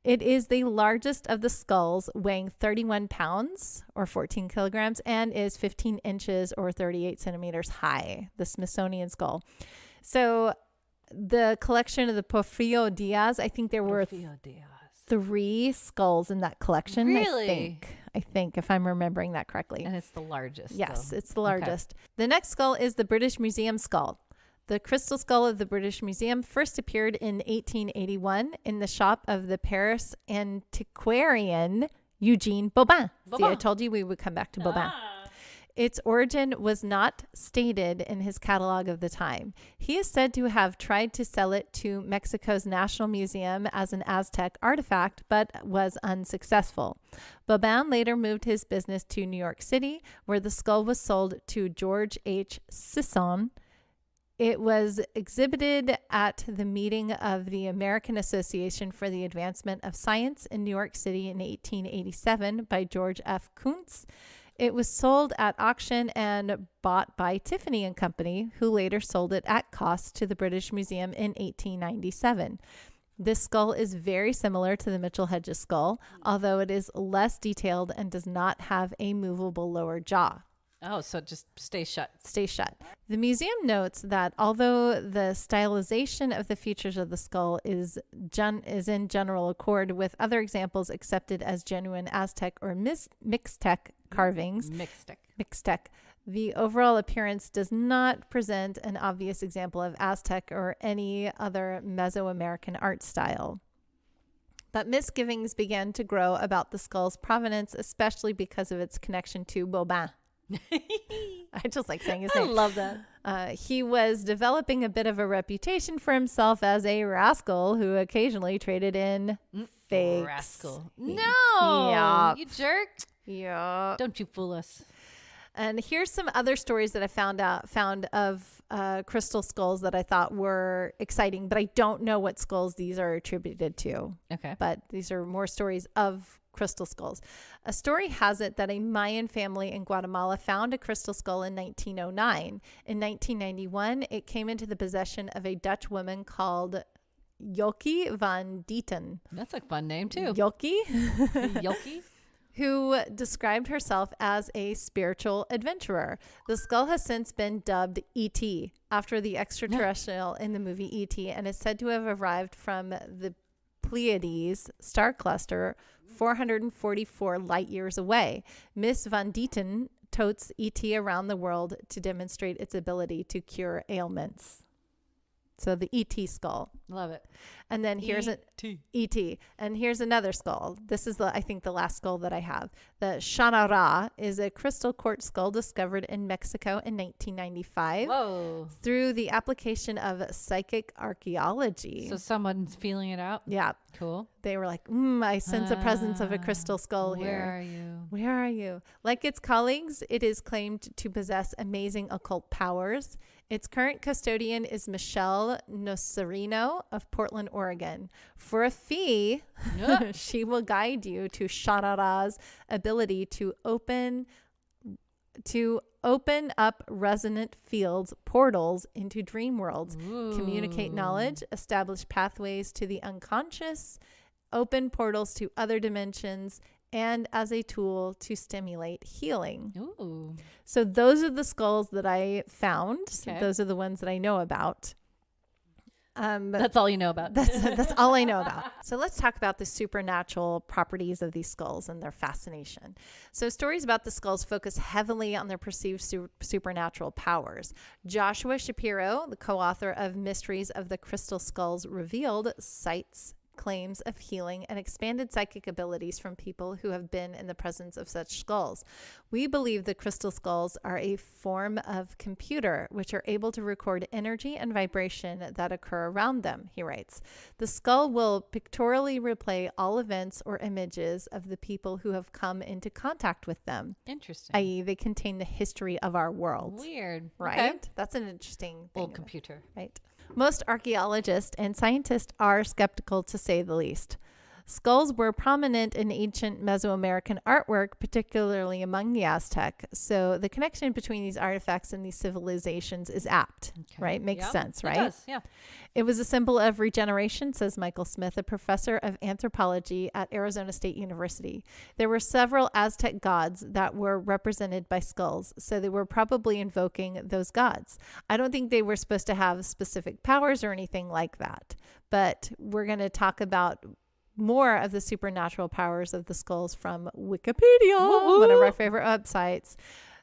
It is the largest of the skulls, weighing 31 pounds or 14 kilograms and is 15 inches or 38 centimeters high, the Smithsonian skull. So the collection of the Porfirio Diaz, I think there were 3 skulls in that collection. Really? I think, if I'm remembering that correctly. And it's the largest. Yes, though. it's the largest. Okay. The next skull is the British Museum skull. The crystal skull of the British Museum first appeared in 1881 in the shop of the Paris antiquarian Eugene Bobin. See, I told you we would come back to Bobin. Its origin was not stated in his catalog of the time. He is said to have tried to sell it to Mexico's National Museum as an Aztec artifact, but was unsuccessful. Bobin later moved his business to New York City, where the skull was sold to George H. Sisson. It was exhibited at the meeting of the American Association for the Advancement of Science in New York City in 1887 by George F. Kuntz. It was sold at auction and bought by Tiffany & Company, who later sold it at cost to the British Museum in 1897. This skull is very similar to the Mitchell Hedges skull, although it is less detailed and does not have a movable lower jaw. Oh, so just stay shut. Stay shut. The museum notes that although the stylization of the features of the skull is in general accord with other examples accepted as genuine Aztec or Mixtec carvings, Mixtec, the overall appearance does not present an obvious example of Aztec or any other Mesoamerican art style. But misgivings began to grow about the skull's provenance, especially because of its connection to Bobin. I just like saying his name. I love that. He was developing a bit of a reputation for himself as a rascal who occasionally traded in fakes. Rascal. No. Yep. You jerk. Yeah. Don't you fool us. And here's some other stories that I found of crystal skulls that I thought were exciting, but I don't know what skulls these are attributed to. Okay. But these are more stories of crystal skulls. A story has it that a Mayan family in Guatemala found a crystal skull in 1909. In 1991, it came into the possession of a Dutch woman called Jokie van Dieten. That's a fun name too. Jokie? Jokie? Who described herself as a spiritual adventurer. The skull has since been dubbed E.T. after the extraterrestrial in the movie E.T. and is said to have arrived from the Pleiades star cluster 444 light years away. Miss Van Dieten totes E.T. around the world to demonstrate its ability to cure ailments. So the E.T. skull. Love it. And then here's E.T. And here's another skull. This is I think the last skull that I have. The Shanara is a crystal quartz skull discovered in Mexico in 1995. Whoa. Through the application of psychic archaeology. So someone's feeling it out? Yeah. Cool. They were like, I sense a presence of a crystal skull here. Where are you? Where are you? Like its colleagues, it is claimed to possess amazing occult powers. Its current custodian is Michelle Nocerino of Portland, Oregon. For a fee, she will guide you to Shanara's ability to open up resonant fields, portals into dream worlds, communicate knowledge, establish pathways to the unconscious, open portals to other dimensions, and as a tool to stimulate healing. Ooh. So those are the skulls that I found. Okay. Those are the ones that I know about. That's all you know about. That's all I know about. So let's talk about the supernatural properties of these skulls and their fascination. So stories about the skulls focus heavily on their perceived supernatural powers. Joshua Shapiro, the co-author of Mysteries of the Crystal Skulls Revealed, cites claims of healing and expanded psychic abilities from people who have been in the presence of such skulls. We believe the crystal skulls are a form of computer which are able to record energy and vibration that occur around them, he writes. The skull will pictorially replay all events or images of the people who have come into contact with them. Interesting. I.e., they contain the history of our world. Weird. Right? Okay. That's an interesting thing. Old computer. Right. Most archaeologists and scientists are skeptical, to say the least. Skulls were prominent in ancient Mesoamerican artwork, particularly among the Aztec. So the connection between these artifacts and these civilizations is apt, right? Makes sense, right? It does, yeah. It was a symbol of regeneration, says Michael Smith, a professor of anthropology at Arizona State University. There were several Aztec gods that were represented by skulls, so they were probably invoking those gods. I don't think they were supposed to have specific powers or anything like that, but we're going to talk about more of the supernatural powers of the skulls from Wikipedia, one of our favorite websites.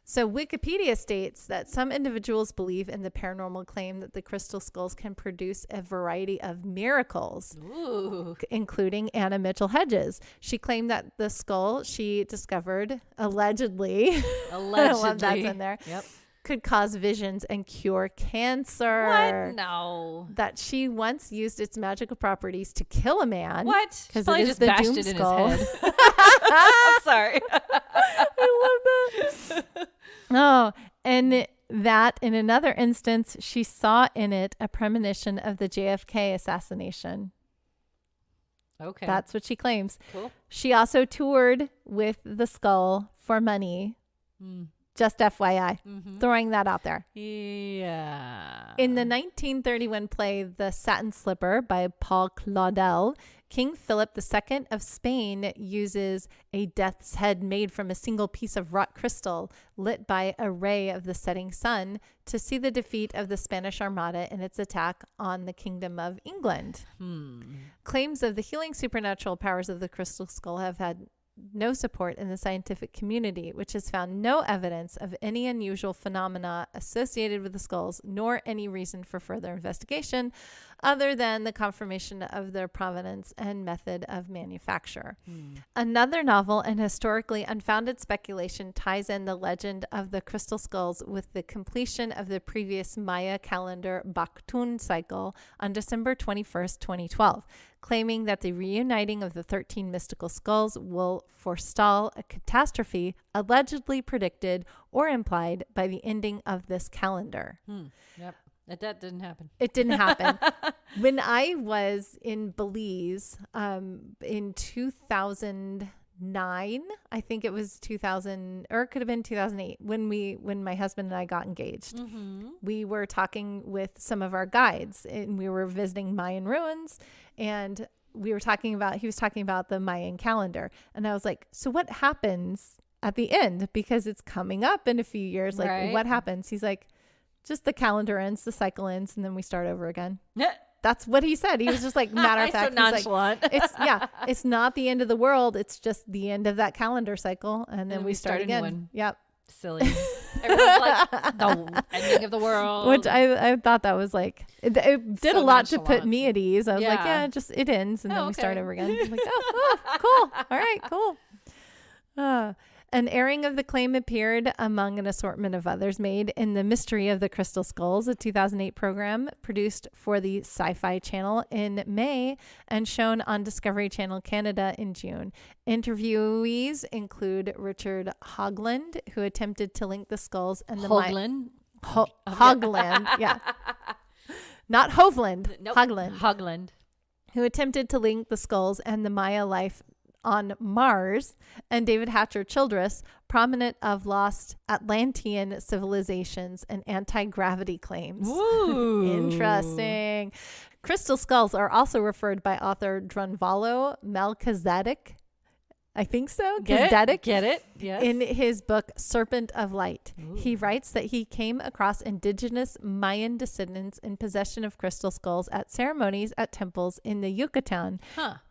So Wikipedia states that some individuals believe in the paranormal claim that the crystal skulls can produce a variety of miracles, including Anna Mitchell Hedges. She claimed that the skull she discovered, allegedly, I love that's in there, could cause visions and cure cancer. What? No. That she once used its magical properties to kill a man. What? Because it is just the bashed doom it in skull. his head. I'm sorry. I love that. Oh, and that in another instance, she saw in it a premonition of the JFK assassination. Okay. That's what she claims. Cool. She also toured with the skull for money. Just FYI, throwing that out there. Yeah. In the 1931 play The Satin Slipper by Paul Claudel, King Philip II of Spain uses a death's head made from a single piece of wrought crystal lit by a ray of the setting sun to see the defeat of the Spanish Armada in its attack on the Kingdom of England. Claims of the healing supernatural powers of the crystal skull have had no support in the scientific community, which has found no evidence of any unusual phenomena associated with the skulls, nor any reason for further investigation other than the confirmation of their provenance and method of manufacture. Another novel and historically unfounded speculation ties in the legend of the crystal skulls with the completion of the previous Maya calendar Baktun cycle on December 21st, 2012. Claiming that the reuniting of the 13 mystical skulls will forestall a catastrophe allegedly predicted or implied by the ending of this calendar. Yep. That didn't happen. It didn't happen. When I was in Belize in 2009, I think it was 2000, or it could have been 2008, when my husband and I got engaged. We were talking with some of our guides, and we were visiting Mayan ruins, and he was talking about the Mayan calendar. And I was like, so what happens at the end? Because it's coming up in a few years. Like, right. What happens? He's like, just the calendar ends, the cycle ends, and then we start over again. Yeah. That's what he said. He was just like, matter of fact, so nonchalant. Like, it's not the end of the world. It's just the end of that calendar cycle. And then we start again. Yep. Silly. Everyone's like, the ending of the world. Which I thought that was like, it did So a lot to nonchalant. put me at ease. I was like, Yeah. it ends. And then we okay. start over again. I'm like, cool. All right, cool. An airing of the claim appeared among an assortment of others made in The Mystery of the Crystal Skulls, a 2008 program produced for the Sci-Fi Channel in May and shown on Discovery Channel Canada in June. Interviewees include Richard Hoagland, who attempted to link the skulls and the Hoagland? Hoagland, yeah. Not Hovland, Nope. Hoagland. Hoagland. Who attempted to link the skulls and the Maya life on Mars, and David Hatcher Childress, prominent of lost Atlantean civilizations and anti-gravity claims. Ooh. Interesting. Crystal skulls are also referred by author Drunvalo Melchizedek I think so. Get Gazdedic. Get it? Yes. In his book, Serpent of Light, Ooh. he writes that he came across indigenous Mayan descendants in possession of crystal skulls at ceremonies at temples in the Yucatan,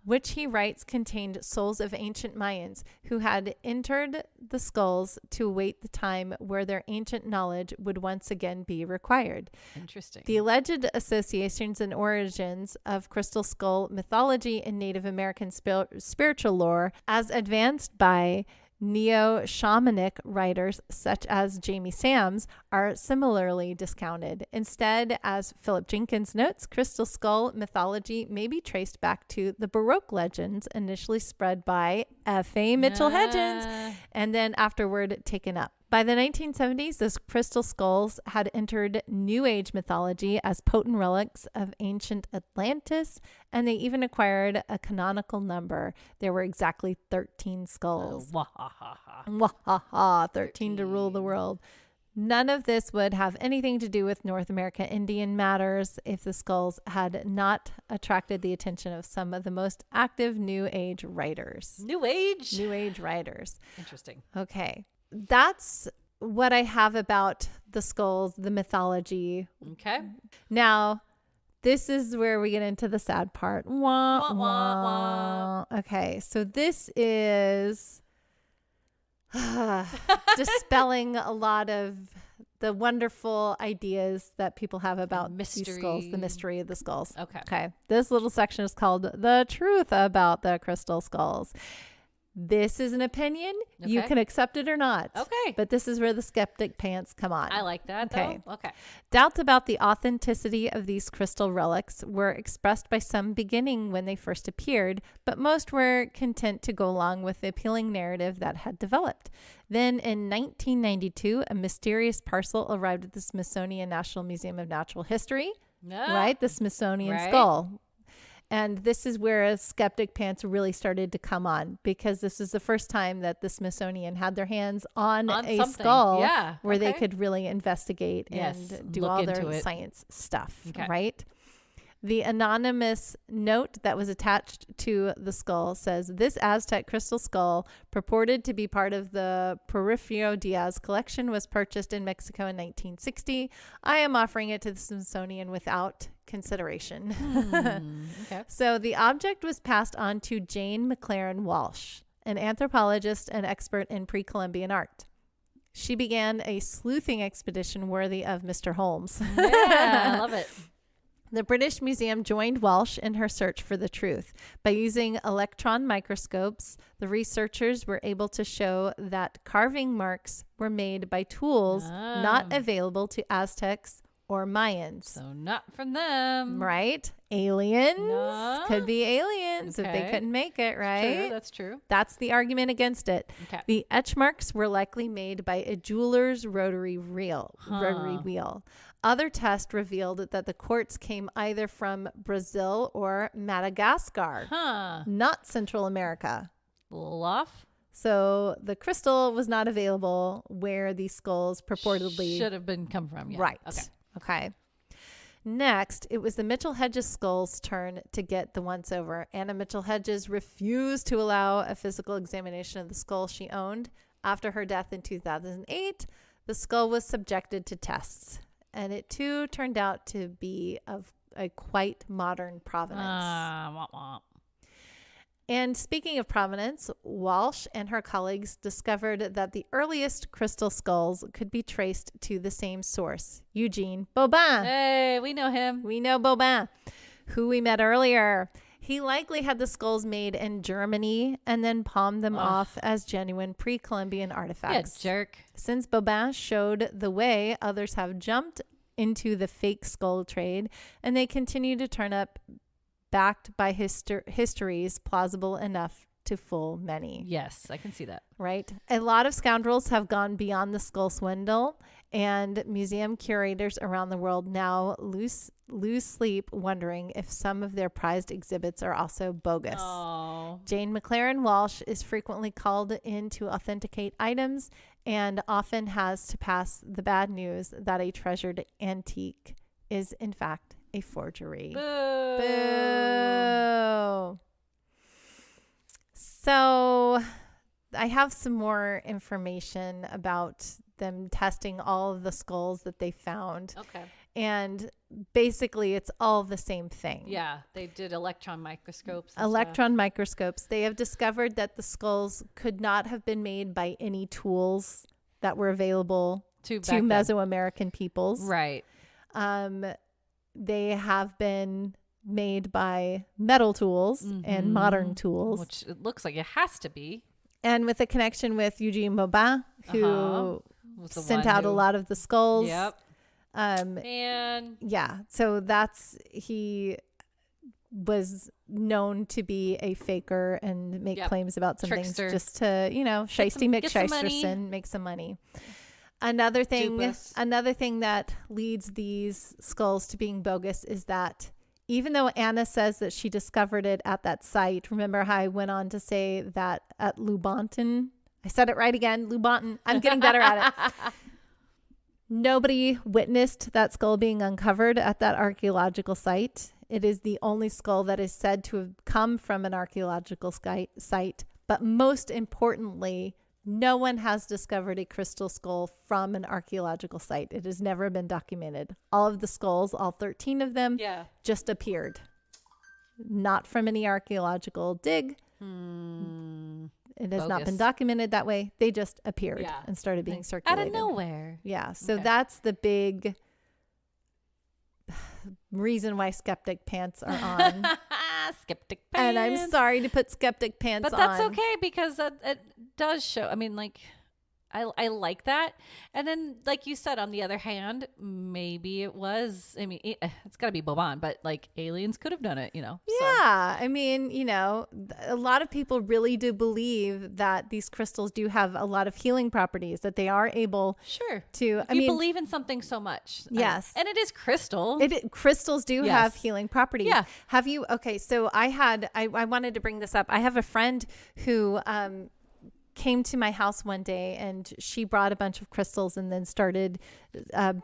which he writes contained souls of ancient Mayans who had entered the skulls to await the time where their ancient knowledge would once again be required. Interesting. The alleged associations and origins of crystal skull mythology in Native American spiritual lore, as advanced by neo-shamanic writers such as Jamie Sams, are similarly discounted. Instead, as Philip Jenkins notes, crystal skull mythology may be traced back to the Baroque legends initially spread by F.A. Mitchell Hedgens and then afterward taken up. By the 1970s, those crystal skulls had entered New Age mythology as potent relics of ancient Atlantis, and they even acquired a canonical number. There were exactly 13 skulls. Wahaha, 13 to rule the world. None of this would have anything to do with North America Indian matters if the skulls had not attracted the attention of some of the most active New Age writers. New Age? New Age writers. Interesting. Okay. That's what I have about the skulls, the mythology. Okay. Now, this is where we get into the sad part. Wah, Wah, wah, wah. Okay, so this is dispelling a lot of the wonderful ideas that people have about these skulls, the mystery of the skulls. Okay. This little section is called The Truth About the Crystal Skulls. This is an opinion. Okay. You can accept it or not. Okay. But this is where the skeptic pants come on. I like that, though. Okay. Doubts about the authenticity of these crystal relics were expressed by some beginning when they first appeared, but most were content to go along with the appealing narrative that had developed. Then in 1992, a mysterious parcel arrived at the Smithsonian National Museum of Natural History. Right? The Smithsonian skull. And this is where a skeptic pants really started to come on, because this is the first time that the Smithsonian had their hands on a something. Skull where they could really investigate and do all their science stuff, right? The anonymous note that was attached to the skull says, "This Aztec crystal skull, purported to be part of the Porfirio Diaz collection, was purchased in Mexico in 1960. I am offering it to the Smithsonian without consideration." So the object was passed on to Jane McLaren Walsh, an anthropologist and expert in pre-Columbian art. She began a sleuthing expedition worthy of Mr. Holmes. Yeah, I love it. The British Museum joined Walsh in her search for the truth. By using electron microscopes, the researchers were able to show that carving marks were made by tools not available to Aztecs or Mayans. So not from them. Right? Aliens. Could be aliens if they couldn't make it, right? True, that's true. That's the argument against it. Okay. The etch marks were likely made by a jeweler's rotary wheel. Other tests revealed that the quartz came either from Brazil or Madagascar, not Central America. A little off. So the crystal was not available where these skulls purportedly should have been come from. Yeah. Right. Okay. Next, it was the Mitchell Hedges skull's turn to get the once over. Anna Mitchell Hedges refused to allow a physical examination of the skull she owned. After her death in 2008, the skull was subjected to tests, and it too turned out to be of a quite modern provenance. And speaking of provenance, Walsh and her colleagues discovered that the earliest crystal skulls could be traced to the same source, Eugene Bobin. Hey, we know him. We know Bobin, who we met earlier. He likely had the skulls made in Germany and then palmed them off as genuine pre-Columbian artifacts. Yeah, jerk. Since Bobin showed the way, others have jumped into the fake skull trade, and they continue to turn up, backed by histories plausible enough to fool many. Yes, I can see that. Right? A lot of scoundrels have gone beyond the skull swindle, and museum curators around the world now lose sleep wondering if some of their prized exhibits are also bogus. Oh. Jane McLaren Walsh is frequently called in to authenticate items and often has to pass the bad news that a treasured antique is in fact a forgery. Boo. Boo. So I have some more information about them testing all of the skulls that they found. Okay. And basically, it's all the same thing. Yeah, they did electron microscopes. Microscopes. They have discovered that the skulls could not have been made by any tools that were available to Mesoamerican peoples. Right. They have been made by metal tools and modern tools. Which it looks like it has to be. And with a connection with Eugene Maubin, who sent out a lot of the skulls. Yep. And yeah, so he was known to be a faker and make claims about some trickster. Things just to, Shiesty McShysterson, make some money. Another thing that leads these skulls to being bogus is that even though Anna says that she discovered it at that site, remember how I went on to say that at Lubonton, I said it right again, Lubonton, I'm getting better at it. Nobody witnessed that skull being uncovered at that archaeological site. It is the only skull that is said to have come from an archaeological site. But most importantly, no one has discovered a crystal skull from an archaeological site. It has never been documented. All of the skulls, all 13 of them, just appeared. Not from any archaeological dig. It has not been documented that way. They just appeared and started being circulated. Out of nowhere. Yeah. So that's the big reason why skeptic pants are on. Skeptic pants. And I'm sorry to put skeptic pants on. But that's okay because it does show. I mean, like, I like that. And then, like you said, on the other hand, maybe it was, I mean, it's got to be Boban, but like aliens could have done it, Yeah. So. I mean, a lot of people really do believe that these crystals do have a lot of healing properties, that they are able to, you believe in something so much. Yes. And it is crystal. Crystals do have healing properties. Yeah. Have you, okay. So I wanted to bring this up. I have a friend who, came to my house one day and she brought a bunch of crystals and then started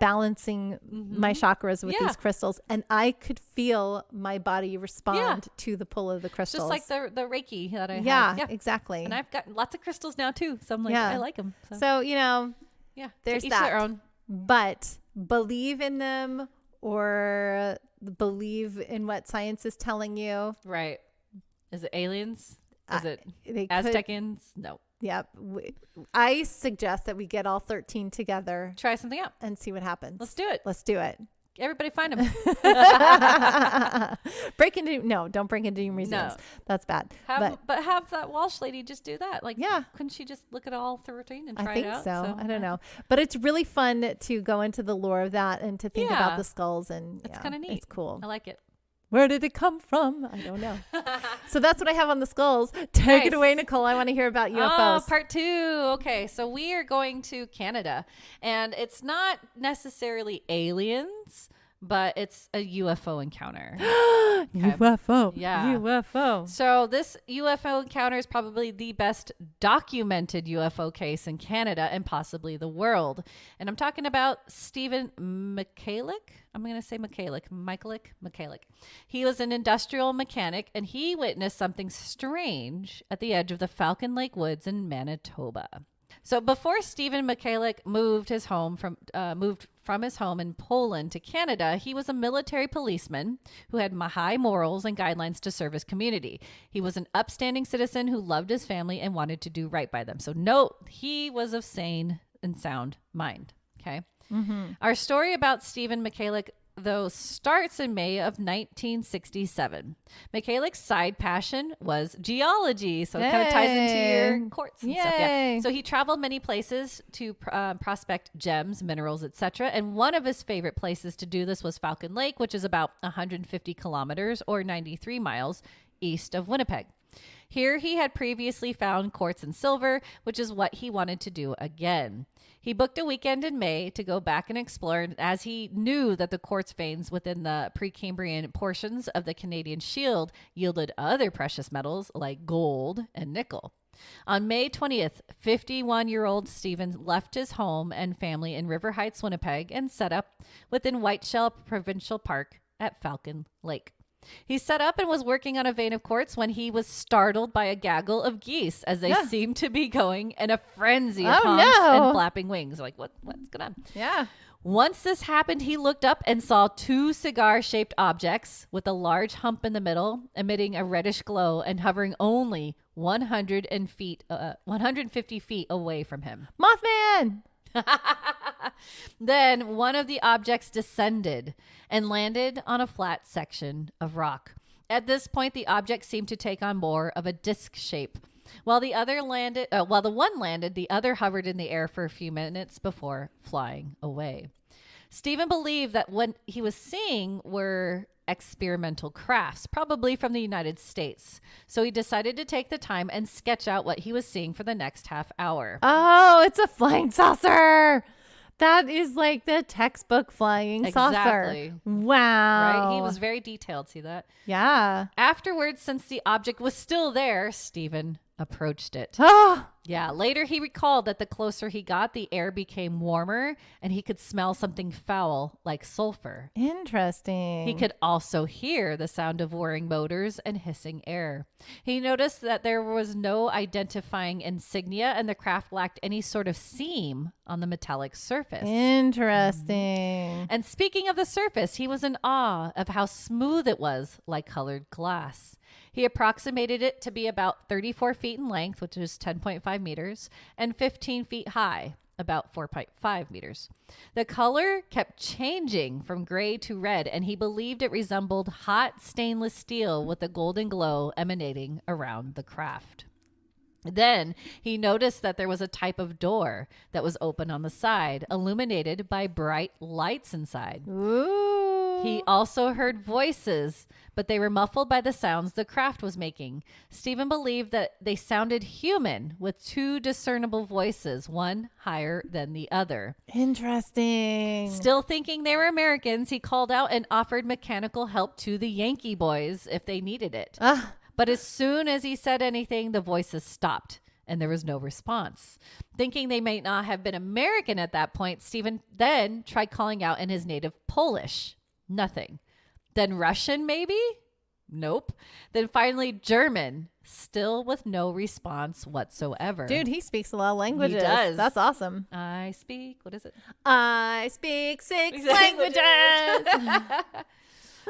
balancing my chakras with these crystals, and I could feel my body respond to the pull of the crystals. Just like the Reiki that I have. Yeah, exactly. And I've got lots of crystals now too, so I'm like, I like them. So there's each that. Their own. But believe in them or believe in what science is telling you. Right. Is it aliens? Is it Aztecians? No. Yep. I suggest that we get all 13 together. Try something out. And see what happens. Let's do it. Let's do it. Everybody find them. Don't break into museums. No. That's bad. But have that Walsh lady just do that. Like, couldn't she just look at all 13 and try it out? I think so. I don't know. But it's really fun to go into the lore of that and to think about the skulls. And it's kind of neat. It's cool. I like it. Where did it come from? I don't know. So that's what I have on the skulls. Take it away, Nicole. I want to hear about UFOs. Oh, part 2. Okay, so we are going to Canada. And it's not necessarily aliens, but it's a UFO encounter. UFO. Yeah. UFO. So this UFO encounter is probably the best documented UFO case in Canada and possibly the world. And I'm talking about Stephen Michaelic. I'm going to say Michaelic. He was an industrial mechanic, and he witnessed something strange at the edge of the Falcon Lake woods in Manitoba. So before Stephen Michaelic moved from his home in Poland to Canada, he was a military policeman who had high morals and guidelines to serve his community. He was an upstanding citizen who loved his family and wanted to do right by them. So note, he was of sane and sound mind. Okay. Mm-hmm. Our story about Stephen Michaelic, though, starts in May of 1967. Michaelic's side passion was geology, so it kind of ties into your quartz and stuff. Yeah. So he traveled many places to prospect gems, minerals, etc. And one of his favorite places to do this was Falcon Lake, which is about 150 kilometers or 93 miles east of Winnipeg. Here he had previously found quartz and silver, which is what he wanted to do again. He booked a weekend in May to go back and explore, as he knew that the quartz veins within the Precambrian portions of the Canadian Shield yielded other precious metals like gold and nickel. On May 20th, 51-year-old Stephen left his home and family in River Heights, Winnipeg, and set up within Whiteshell Provincial Park at Falcon Lake. He set up and was working on a vein of quartz when he was startled by a gaggle of geese as they seemed to be going in a frenzy of honks and flapping wings. Like, what's going on? Yeah. Once this happened, he looked up and saw 2 cigar-shaped objects with a large hump in the middle, emitting a reddish glow and hovering only 150 feet away from him. Mothman! Then one of the objects descended and landed on a flat section of rock. At this point, the object seemed to take on more of a disc shape. While the one landed, the other hovered in the air for a few minutes before flying away. Stephen believed that what he was seeing were experimental crafts, probably from the United States. So he decided to take the time and sketch out what he was seeing for the next half hour. Oh, it's a flying saucer. That is like the textbook flying saucer. Wow. Right? He was very detailed. See that? Yeah. Afterwards, since the object was still there, Stephen approached it. Oh, Yeah. Later, he recalled that the closer he got, the air became warmer and he could smell something foul like sulfur. interesting. He could also hear the sound of whirring motors and hissing air. He noticed that there was no identifying insignia and the craft lacked any sort of seam on the metallic surface. Interesting. And speaking of the surface, he was in awe of how smooth it was, like colored glass. He approximated it to be about 34 feet in length, which is 10.5 meters, and 15 feet high, about 4.5 meters. The color kept changing from gray to red, and he believed it resembled hot stainless steel with a golden glow emanating around the craft. Then he noticed that there was a type of door that was open on the side, illuminated by bright lights inside. Ooh. He also heard voices, but they were muffled by the sounds the craft was making. Stephen believed that they sounded human with 2 discernible voices, one higher than the other. Interesting. Still thinking they were Americans, he called out and offered mechanical help to the Yankee boys if they needed it. But as soon as he said anything, the voices stopped and there was no response. Thinking they might not have been American at that point, Stephen then tried calling out in his native Polish. Nothing. Then Russian, maybe? Nope. Then finally German, still with no response whatsoever. Dude, he speaks a lot of languages. He does. That's awesome. I speak, what is it? I speak 6 languages.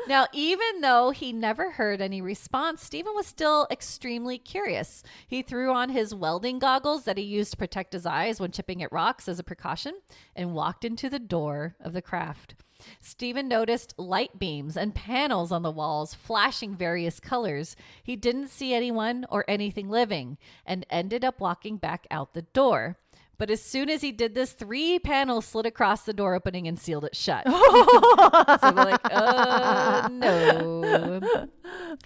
Now, even though he never heard any response, Stephen was still extremely curious. He threw on his welding goggles that he used to protect his eyes when chipping at rocks as a precaution and walked into the door of the craft. Stephen noticed light beams and panels on the walls flashing various colors. He didn't see anyone or anything living and ended up walking back out the door. But as soon as he did this, 3 panels slid across the door opening and sealed it shut. So we're like, no.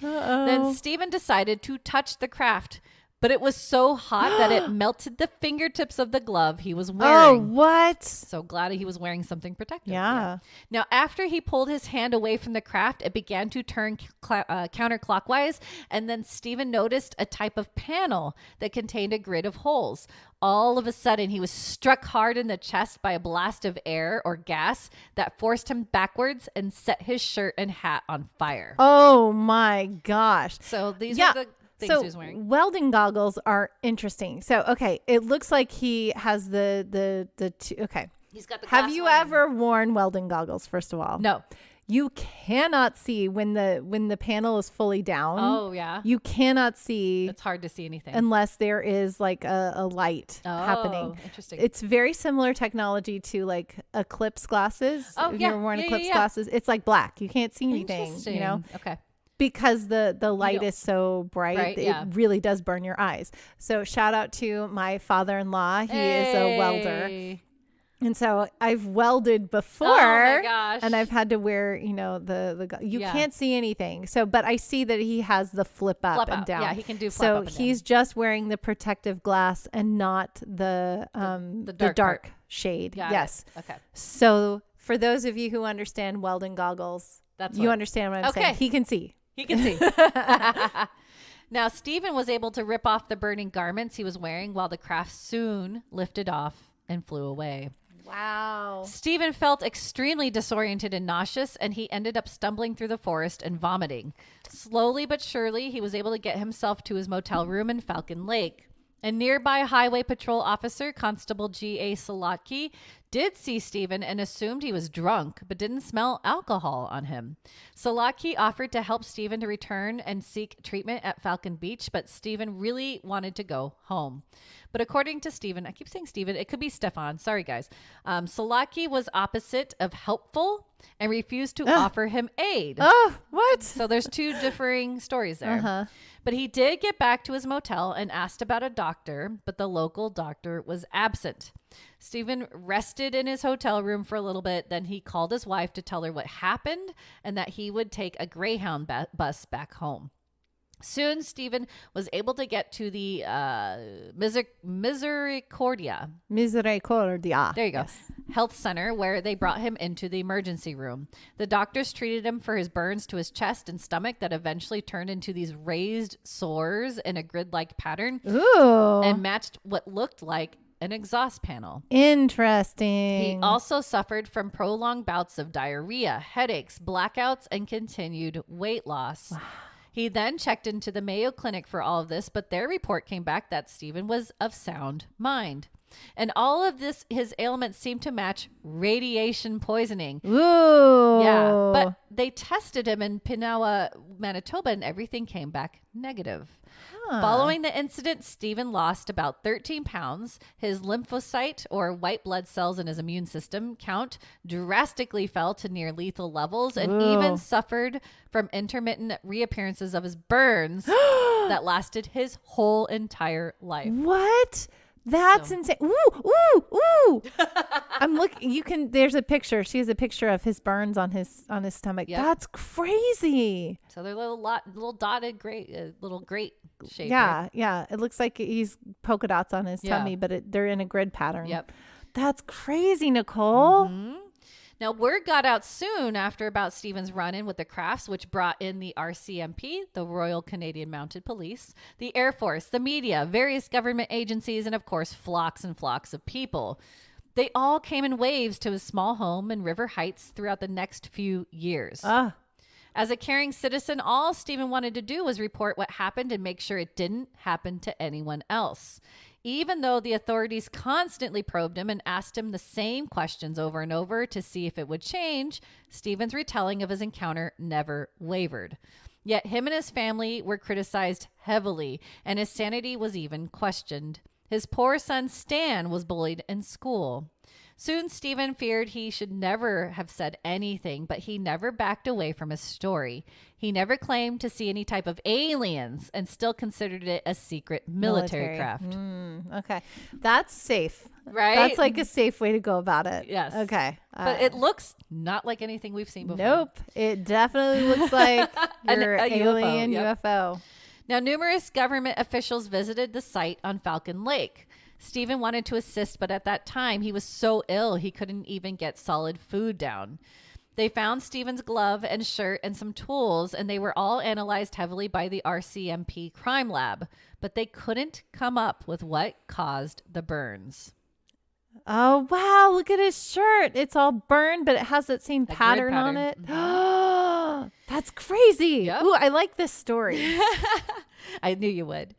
Then Stephen decided to touch the craft, but it was so hot that it melted the fingertips of the glove he was wearing. Oh, what? So glad he was wearing something protective. Yeah. Now, after he pulled his hand away from the craft, it began to turn counterclockwise. And then Stephen noticed a type of panel that contained a grid of holes. All of a sudden, he was struck hard in the chest by a blast of air or gas that forced him backwards and set his shirt and hat on fire. Oh, my gosh. So these are the things he was wearing. Welding goggles are interesting. So, okay, it looks like he has the two. Okay. He's got the Have glass you one. ever worn welding goggles, first of all? No. You cannot see when the panel is fully down. Oh, yeah. You cannot see. It's hard to see anything. Unless there is like a light happening. Interesting. It's very similar technology to like eclipse glasses. Oh, if yeah. you're wearing Yeah, eclipse yeah. glasses, it's like black. You can't see anything, Interesting. you know? Okay. Because the light is so bright, it yeah. really does burn your eyes. So shout out to my father-in-law. He is a welder. And so I've welded before, Oh my gosh. and I've had to wear, you can't see anything. So, but I see that he has the flip up and out. down. Yeah, he can do flip so up and he's just wearing the protective glass and not the dark shade. Got yes. it. Okay. So for those of you who understand welding goggles, you understand what I'm saying. He can see. He can see. Now, Stephen was able to rip off the burning garments he was wearing while the craft soon lifted off and flew away. Wow. Stephen felt extremely disoriented and nauseous, and he ended up stumbling through the forest and vomiting. Slowly but surely, he was able to get himself to his motel room in Falcon Lake. A nearby highway patrol officer, Constable G.A. Solotki, did see Stephen and assumed he was drunk, but didn't smell alcohol on him. Solotki offered to help Stephen to return and seek treatment at Falcon Beach, but Stephen really wanted to go home. But according to Stephen, I keep saying Stephen, it could be Stefan. Sorry, guys. Solotki was opposite of helpful and refused to offer him aid. Oh, what? So there's two differing stories there. Uh-huh. But he did get back to his motel and asked about a doctor, but the local doctor was absent. Stephen rested in his hotel room for a little bit. Then he called his wife to tell her what happened and that he would take a Greyhound bus back home. Soon, Stephen was able to get to the Misericordia. There you go. Yes. Health center, where they brought him into the emergency room. The doctors treated him for his burns to his chest and stomach that eventually turned into these raised sores in a grid-like pattern. Ooh. And matched what looked like an exhaust panel. Interesting. He also suffered from prolonged bouts of diarrhea, headaches, blackouts, and continued weight loss. Wow. He then checked into the Mayo Clinic for all of this, but their report came back that Stephen was of sound mind. And all of this, his ailments seemed to match radiation poisoning. Ooh. Yeah, but they tested him in Pinawa, Manitoba, and everything came back negative. Following the incident, Stephen lost about 13 pounds. His lymphocyte, or white blood cells in his immune system, count drastically fell to near lethal levels and even suffered from intermittent reappearances of his burns that lasted his whole entire life. What? That's insane. Ooh, ooh, ooh. I'm looking. There's a picture. She has a picture of his burns on his stomach. Yep. That's crazy. So they're little dotted gray, little grate shape. Yeah. Right? Yeah. It looks like he's polka dots on his tummy, but they're in a grid pattern. Yep. That's crazy, Nicole. Mm-hmm. Now, word got out soon after about Stephen's run-in with the Crafts, which brought in the RCMP, the Royal Canadian Mounted Police, the Air Force, the media, various government agencies, and of course, flocks and flocks of people. They all came in waves to his small home in River Heights throughout the next few years. As a caring citizen, all Stephen wanted to do was report what happened and make sure it didn't happen to anyone else. Even though the authorities constantly probed him and asked him the same questions over and over to see if it would change, Stephen's retelling of his encounter never wavered. Yet him and his family were criticized heavily, and his sanity was even questioned. His poor son Stan was bullied in school. Soon, Stephen feared he should never have said anything, but he never backed away from his story. He never claimed to see any type of aliens and still considered it a secret military craft. Okay. That's safe. Right? That's like a safe way to go about it. Yes. Okay. But it looks not like anything we've seen before. Nope. It definitely looks like your a alien UFO. UFO. Now, numerous government officials visited the site on Falcon Lake. Stephen wanted to assist, but at that time he was so ill he couldn't even get solid food down. They found Stephen's glove and shirt and some tools, and they were all analyzed heavily by the RCMP crime lab, but they couldn't come up with what caused the burns. Oh, wow. Look at his shirt. It's all burned, but it has that same pattern on it. That's crazy. Yep. Ooh, I like this story. I knew you would.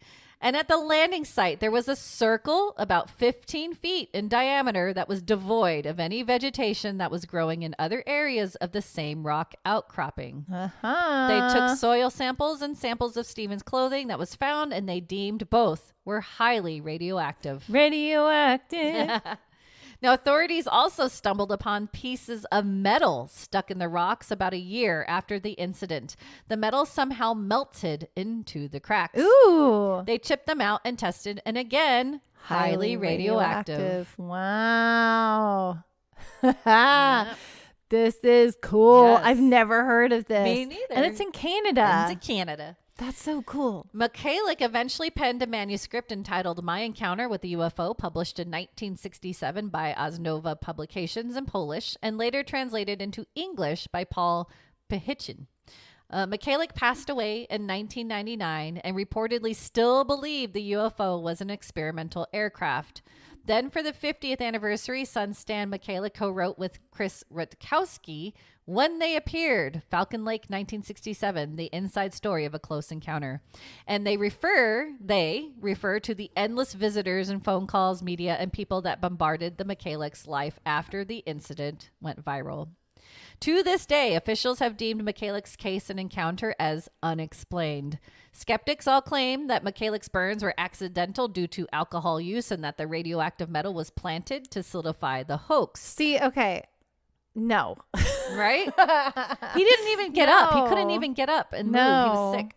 And at the landing site, there was a circle about 15 feet in diameter that was devoid of any vegetation that was growing in other areas of the same rock outcropping. They took soil samples and samples of Stephen's clothing that was found, and they deemed both were highly radioactive. Radioactive. Now, authorities also stumbled upon pieces of metal stuck in the rocks about a year after the incident. The metal somehow melted into the cracks. Ooh. They chipped them out and tested, and again, highly radioactive. Wow. This is cool. Yes. I've never heard of this. Me neither. And it's in Canada. Into Canada. That's so cool. Michalik eventually penned a manuscript entitled My Encounter with the UFO, published in 1967 by Osnova Publications in Polish, and later translated into English by Paul Pihichin. Michalik passed away in 1999 and reportedly still believed the UFO was an experimental aircraft. Then for the 50th anniversary, son Stan Michaela co-wrote with Chris Rutkowski When They Appeared, Falcon Lake 1967, the inside story of a close encounter. And they refer to the endless visitors and phone calls, media, and people that bombarded the Michaelik's life after the incident went viral. To this day, officials have deemed Michaelik's case and encounter as unexplained. Skeptics all claim that Michaelik's burns were accidental due to alcohol use and that the radioactive metal was planted to solidify the hoax. See, okay. No. Right? He didn't even get up. He couldn't even get up and move. He was sick.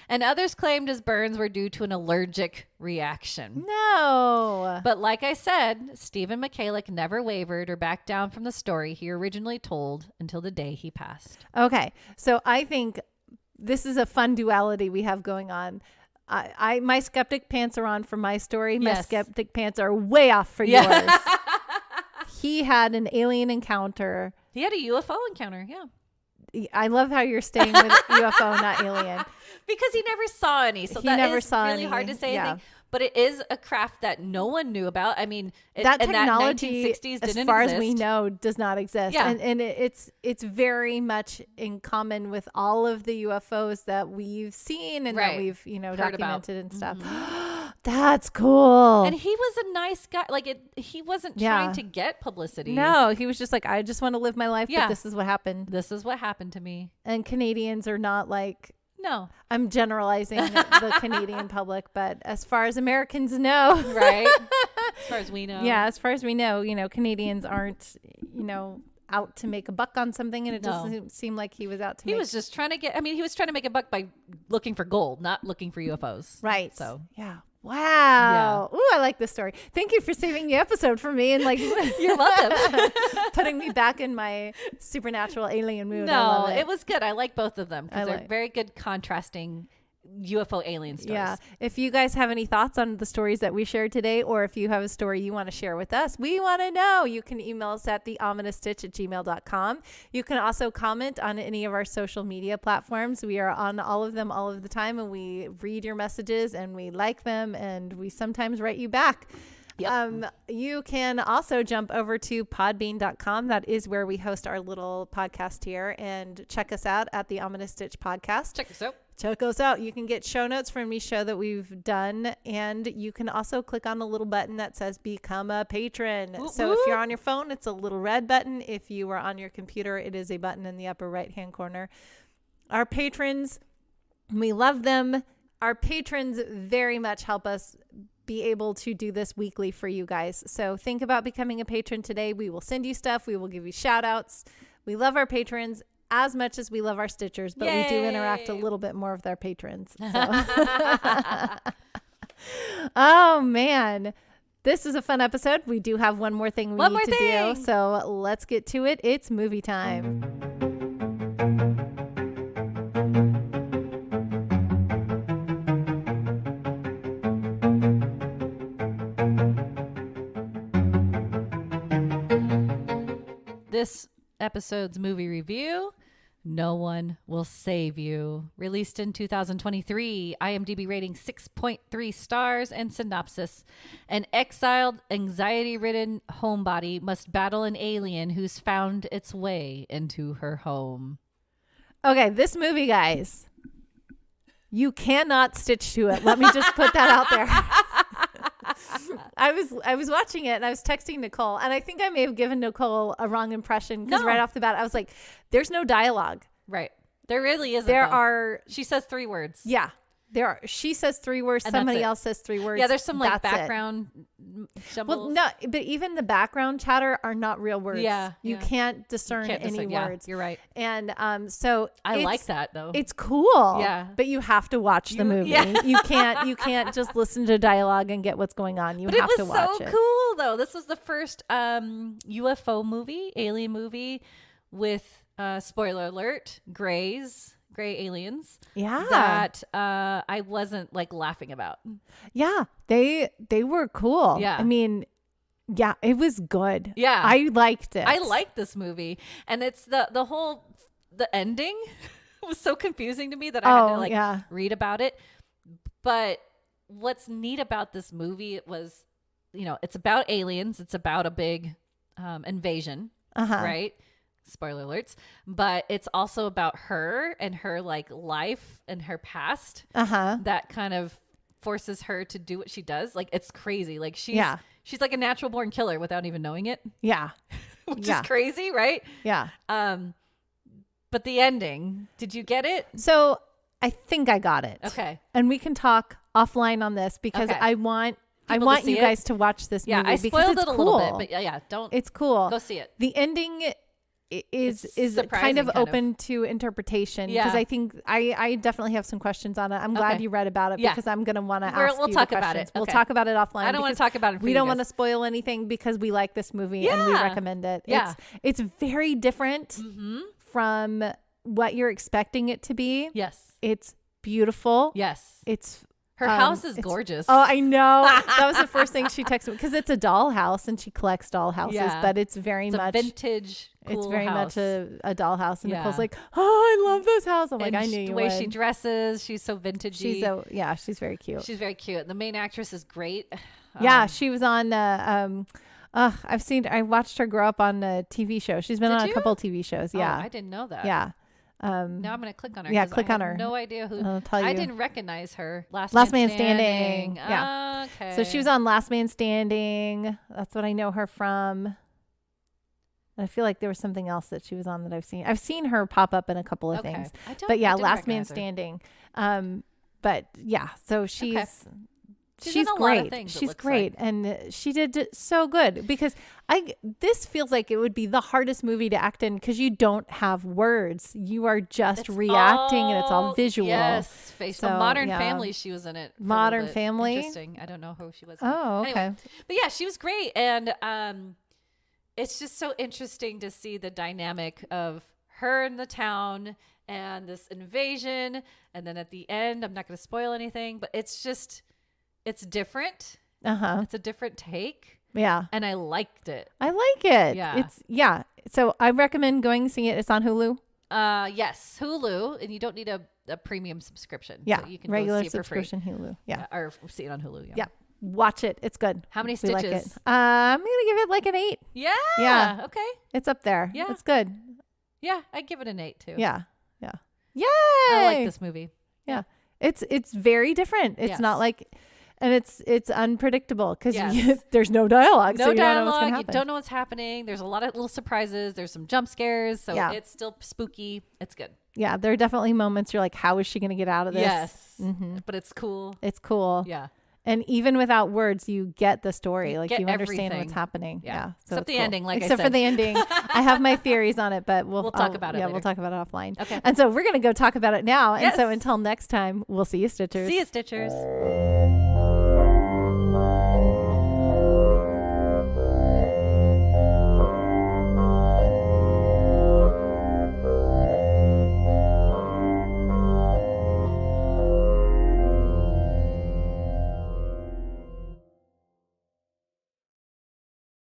And others claimed his burns were due to an allergic reaction. No. But like I said, Stephen Michaelik never wavered or backed down from the story he originally told until the day he passed. Okay. So I think this is a fun duality we have going on. My skeptic pants are on for my story. My skeptic pants are way off for yours. He had an alien encounter. He had a UFO encounter, yeah. I love how you're staying with UFO, not alien. Because he never saw any. So that is really hard to say anything. But it is a craft that no one knew about. I mean, that technology, that 1960s as far as we know, does not exist. Yeah. And it's very much in common with all of the UFOs that we've seen and that we've, documented and stuff. That's cool. And he was a nice guy. He wasn't trying to get publicity. No, he was just like, I just want to live my life, but this is what happened. This is what happened to me. And Canadians are not like... No. I'm generalizing the Canadian public, but as far as Americans know. Right. As far as we know. Yeah, as far as we know, Canadians aren't, out to make a buck on something, and it doesn't seem like he was out to He was just trying to he was trying to make a buck by looking for gold, not looking for UFOs. Right. So. Yeah. Wow. Yeah. Ooh, I like this story. Thank you for saving the episode for me and you're welcome. Putting me back in my supernatural alien mood. No, it was good. I like both of them because they're very good contrasting UFO alien stories. Yeah. If you guys have any thoughts on the stories that we shared today, or if you have a story you want to share with us, we want to know. You can email us at theominousstitch@gmail.com. You can also comment on any of our social media platforms. We are on all of them all of the time, and we read your messages and we like them, and we sometimes write you back. Yep. You can also jump over to podbean.com. That is where we host our little podcast here, and check us out at the Ominous Stitch podcast. Check us out. You can get show notes from each show that we've done, and you can also click on the little button that says become a patron. So if you're on your phone, it's a little red button. If you are on your computer, it is a button in the upper right hand corner. Our patrons, we love them. Our patrons very much help us be able to do this weekly for you guys. So think about becoming a patron today. We will send you stuff. We will give you shout outs. We love our patrons as much as we love our Stitchers, but we do interact a little bit more with our patrons. So. Oh man, this is a fun episode. We do have one more thing we need to do. So let's get to it. It's movie time. This episode's movie review, No One Will Save You. Released in 2023, IMDb rating 6.3 stars, and synopsis. An exiled, anxiety-ridden homebody must battle an alien who's found its way into her home. Okay, this movie, guys, you cannot stitch to it. Let me just put that out there. I was watching it and I was texting Nicole, and I think I may have given Nicole a wrong impression because right off the bat I was like, there's no dialogue. Right. There really isn't. She says 3 words. Yeah. There are. She says 3 words. And somebody else says 3 words. Yeah, there's some background jumbles. Well, no, but even the background chatter are not real words. Yeah. You can't discern any words. You're right. And so I like that though. It's cool. Yeah. But you have to watch the movie. Yeah. You can't just listen to dialogue and get what's going on. You have to watch it. It was so cool though. This was the first UFO movie, alien movie with spoiler alert, gray aliens. Yeah. That I wasn't laughing about. Yeah. They were cool. Yeah. I mean, yeah, it was good. Yeah. I liked it. I liked this movie. And it's the ending was so confusing to me that I had to read about it. But what's neat about this movie was it's about aliens. It's about a big invasion, right? Spoiler alerts. But it's also about her and her like life and her past that kind of forces her to do what she does. Like, it's crazy. Like, she's like a natural born killer without even knowing it. Yeah. Which is crazy, right? Yeah. But the ending, did you get it? So I think I got it. Okay. And we can talk offline on this because I want you guys to watch this movie. I spoiled it a little bit, but don't. It's cool. Go see it. The ending is kind of open to interpretation because I think I definitely have some questions on it. I'm glad you read about it because I'm going to want to ask you talk the about questions. it. We'll talk about it offline. I don't want to talk about it. We don't want to spoil anything because we like this movie and we recommend it. Yeah. It's very different from what you're expecting it to be. Yes. It's beautiful. Yes. It's her house is gorgeous. Oh, I know. That was the first thing she texted me because it's a doll house and she collects doll houses, but it's very much a vintage. Cool it's very house. much a doll house. And Nicole's like, oh, I love this house. I'm like, I knew you would. The way she dresses, she's so vintagey. She's very cute. She's very cute. The main actress is great. She was on. I watched her grow up on a TV show. She's been on a couple TV shows. Yeah, I didn't know that. Yeah. Now I'm gonna click on her. Yeah, click on her. No idea who. I'll tell you. I didn't recognize her. Last Man Standing. Yeah. Okay. So she was on Last Man Standing. That's what I know her from. And I feel like there was something else that she was on that I've seen. I've seen her pop up in a couple of things. But yeah, Last Man Standing. But yeah, so she's great. She's great. And she did so good because this feels like it would be the hardest movie to act in because you don't have words. You are just reacting and it's all visual. Yes. So Modern Family, she was in it. Modern Family. Interesting. I don't know who she was. Oh, okay. Anyway, but yeah, she was great. And it's just so interesting to see the dynamic of her in the town and this invasion. And then at the end, I'm not going to spoil anything, but it's different. It's a different take. Yeah. And I liked it. I like it. Yeah. So I recommend going and seeing it. It's on Hulu. Yes, Hulu, and you don't need a premium subscription. Yeah. So you can regular go see it for free. subscription Hulu. Yeah. Or see it on Hulu. Yeah. Watch it. It's good. How many We stitches? like it. I'm going to give it like an 8. Yeah. Yeah. Okay. It's up there. Yeah. It's good. Yeah. I'd give it an 8 too. Yeah. Yeah. Yay. I like this movie. Yeah. It's very different. It's not like, and it's unpredictable because there's no dialogue. No so you dialogue. Don't know what's gonna happen. You don't know what's happening. There's a lot of little surprises. There's some jump scares. So it's still spooky. It's good. Yeah. There are definitely moments you're like, how is she going to get out of this? Yes. Mm-hmm. But it's cool. It's cool. Yeah. And even without words, you get the story. Like you understand everything. What's happening. Yeah. So except the cool. ending, Except for the ending. I have my theories on it, but we'll talk about it Yeah, later. we'll talk about it offline. Okay. And so we're going to go talk about it now. And so until next time, we'll see you, Stitchers. See you, Stitchers.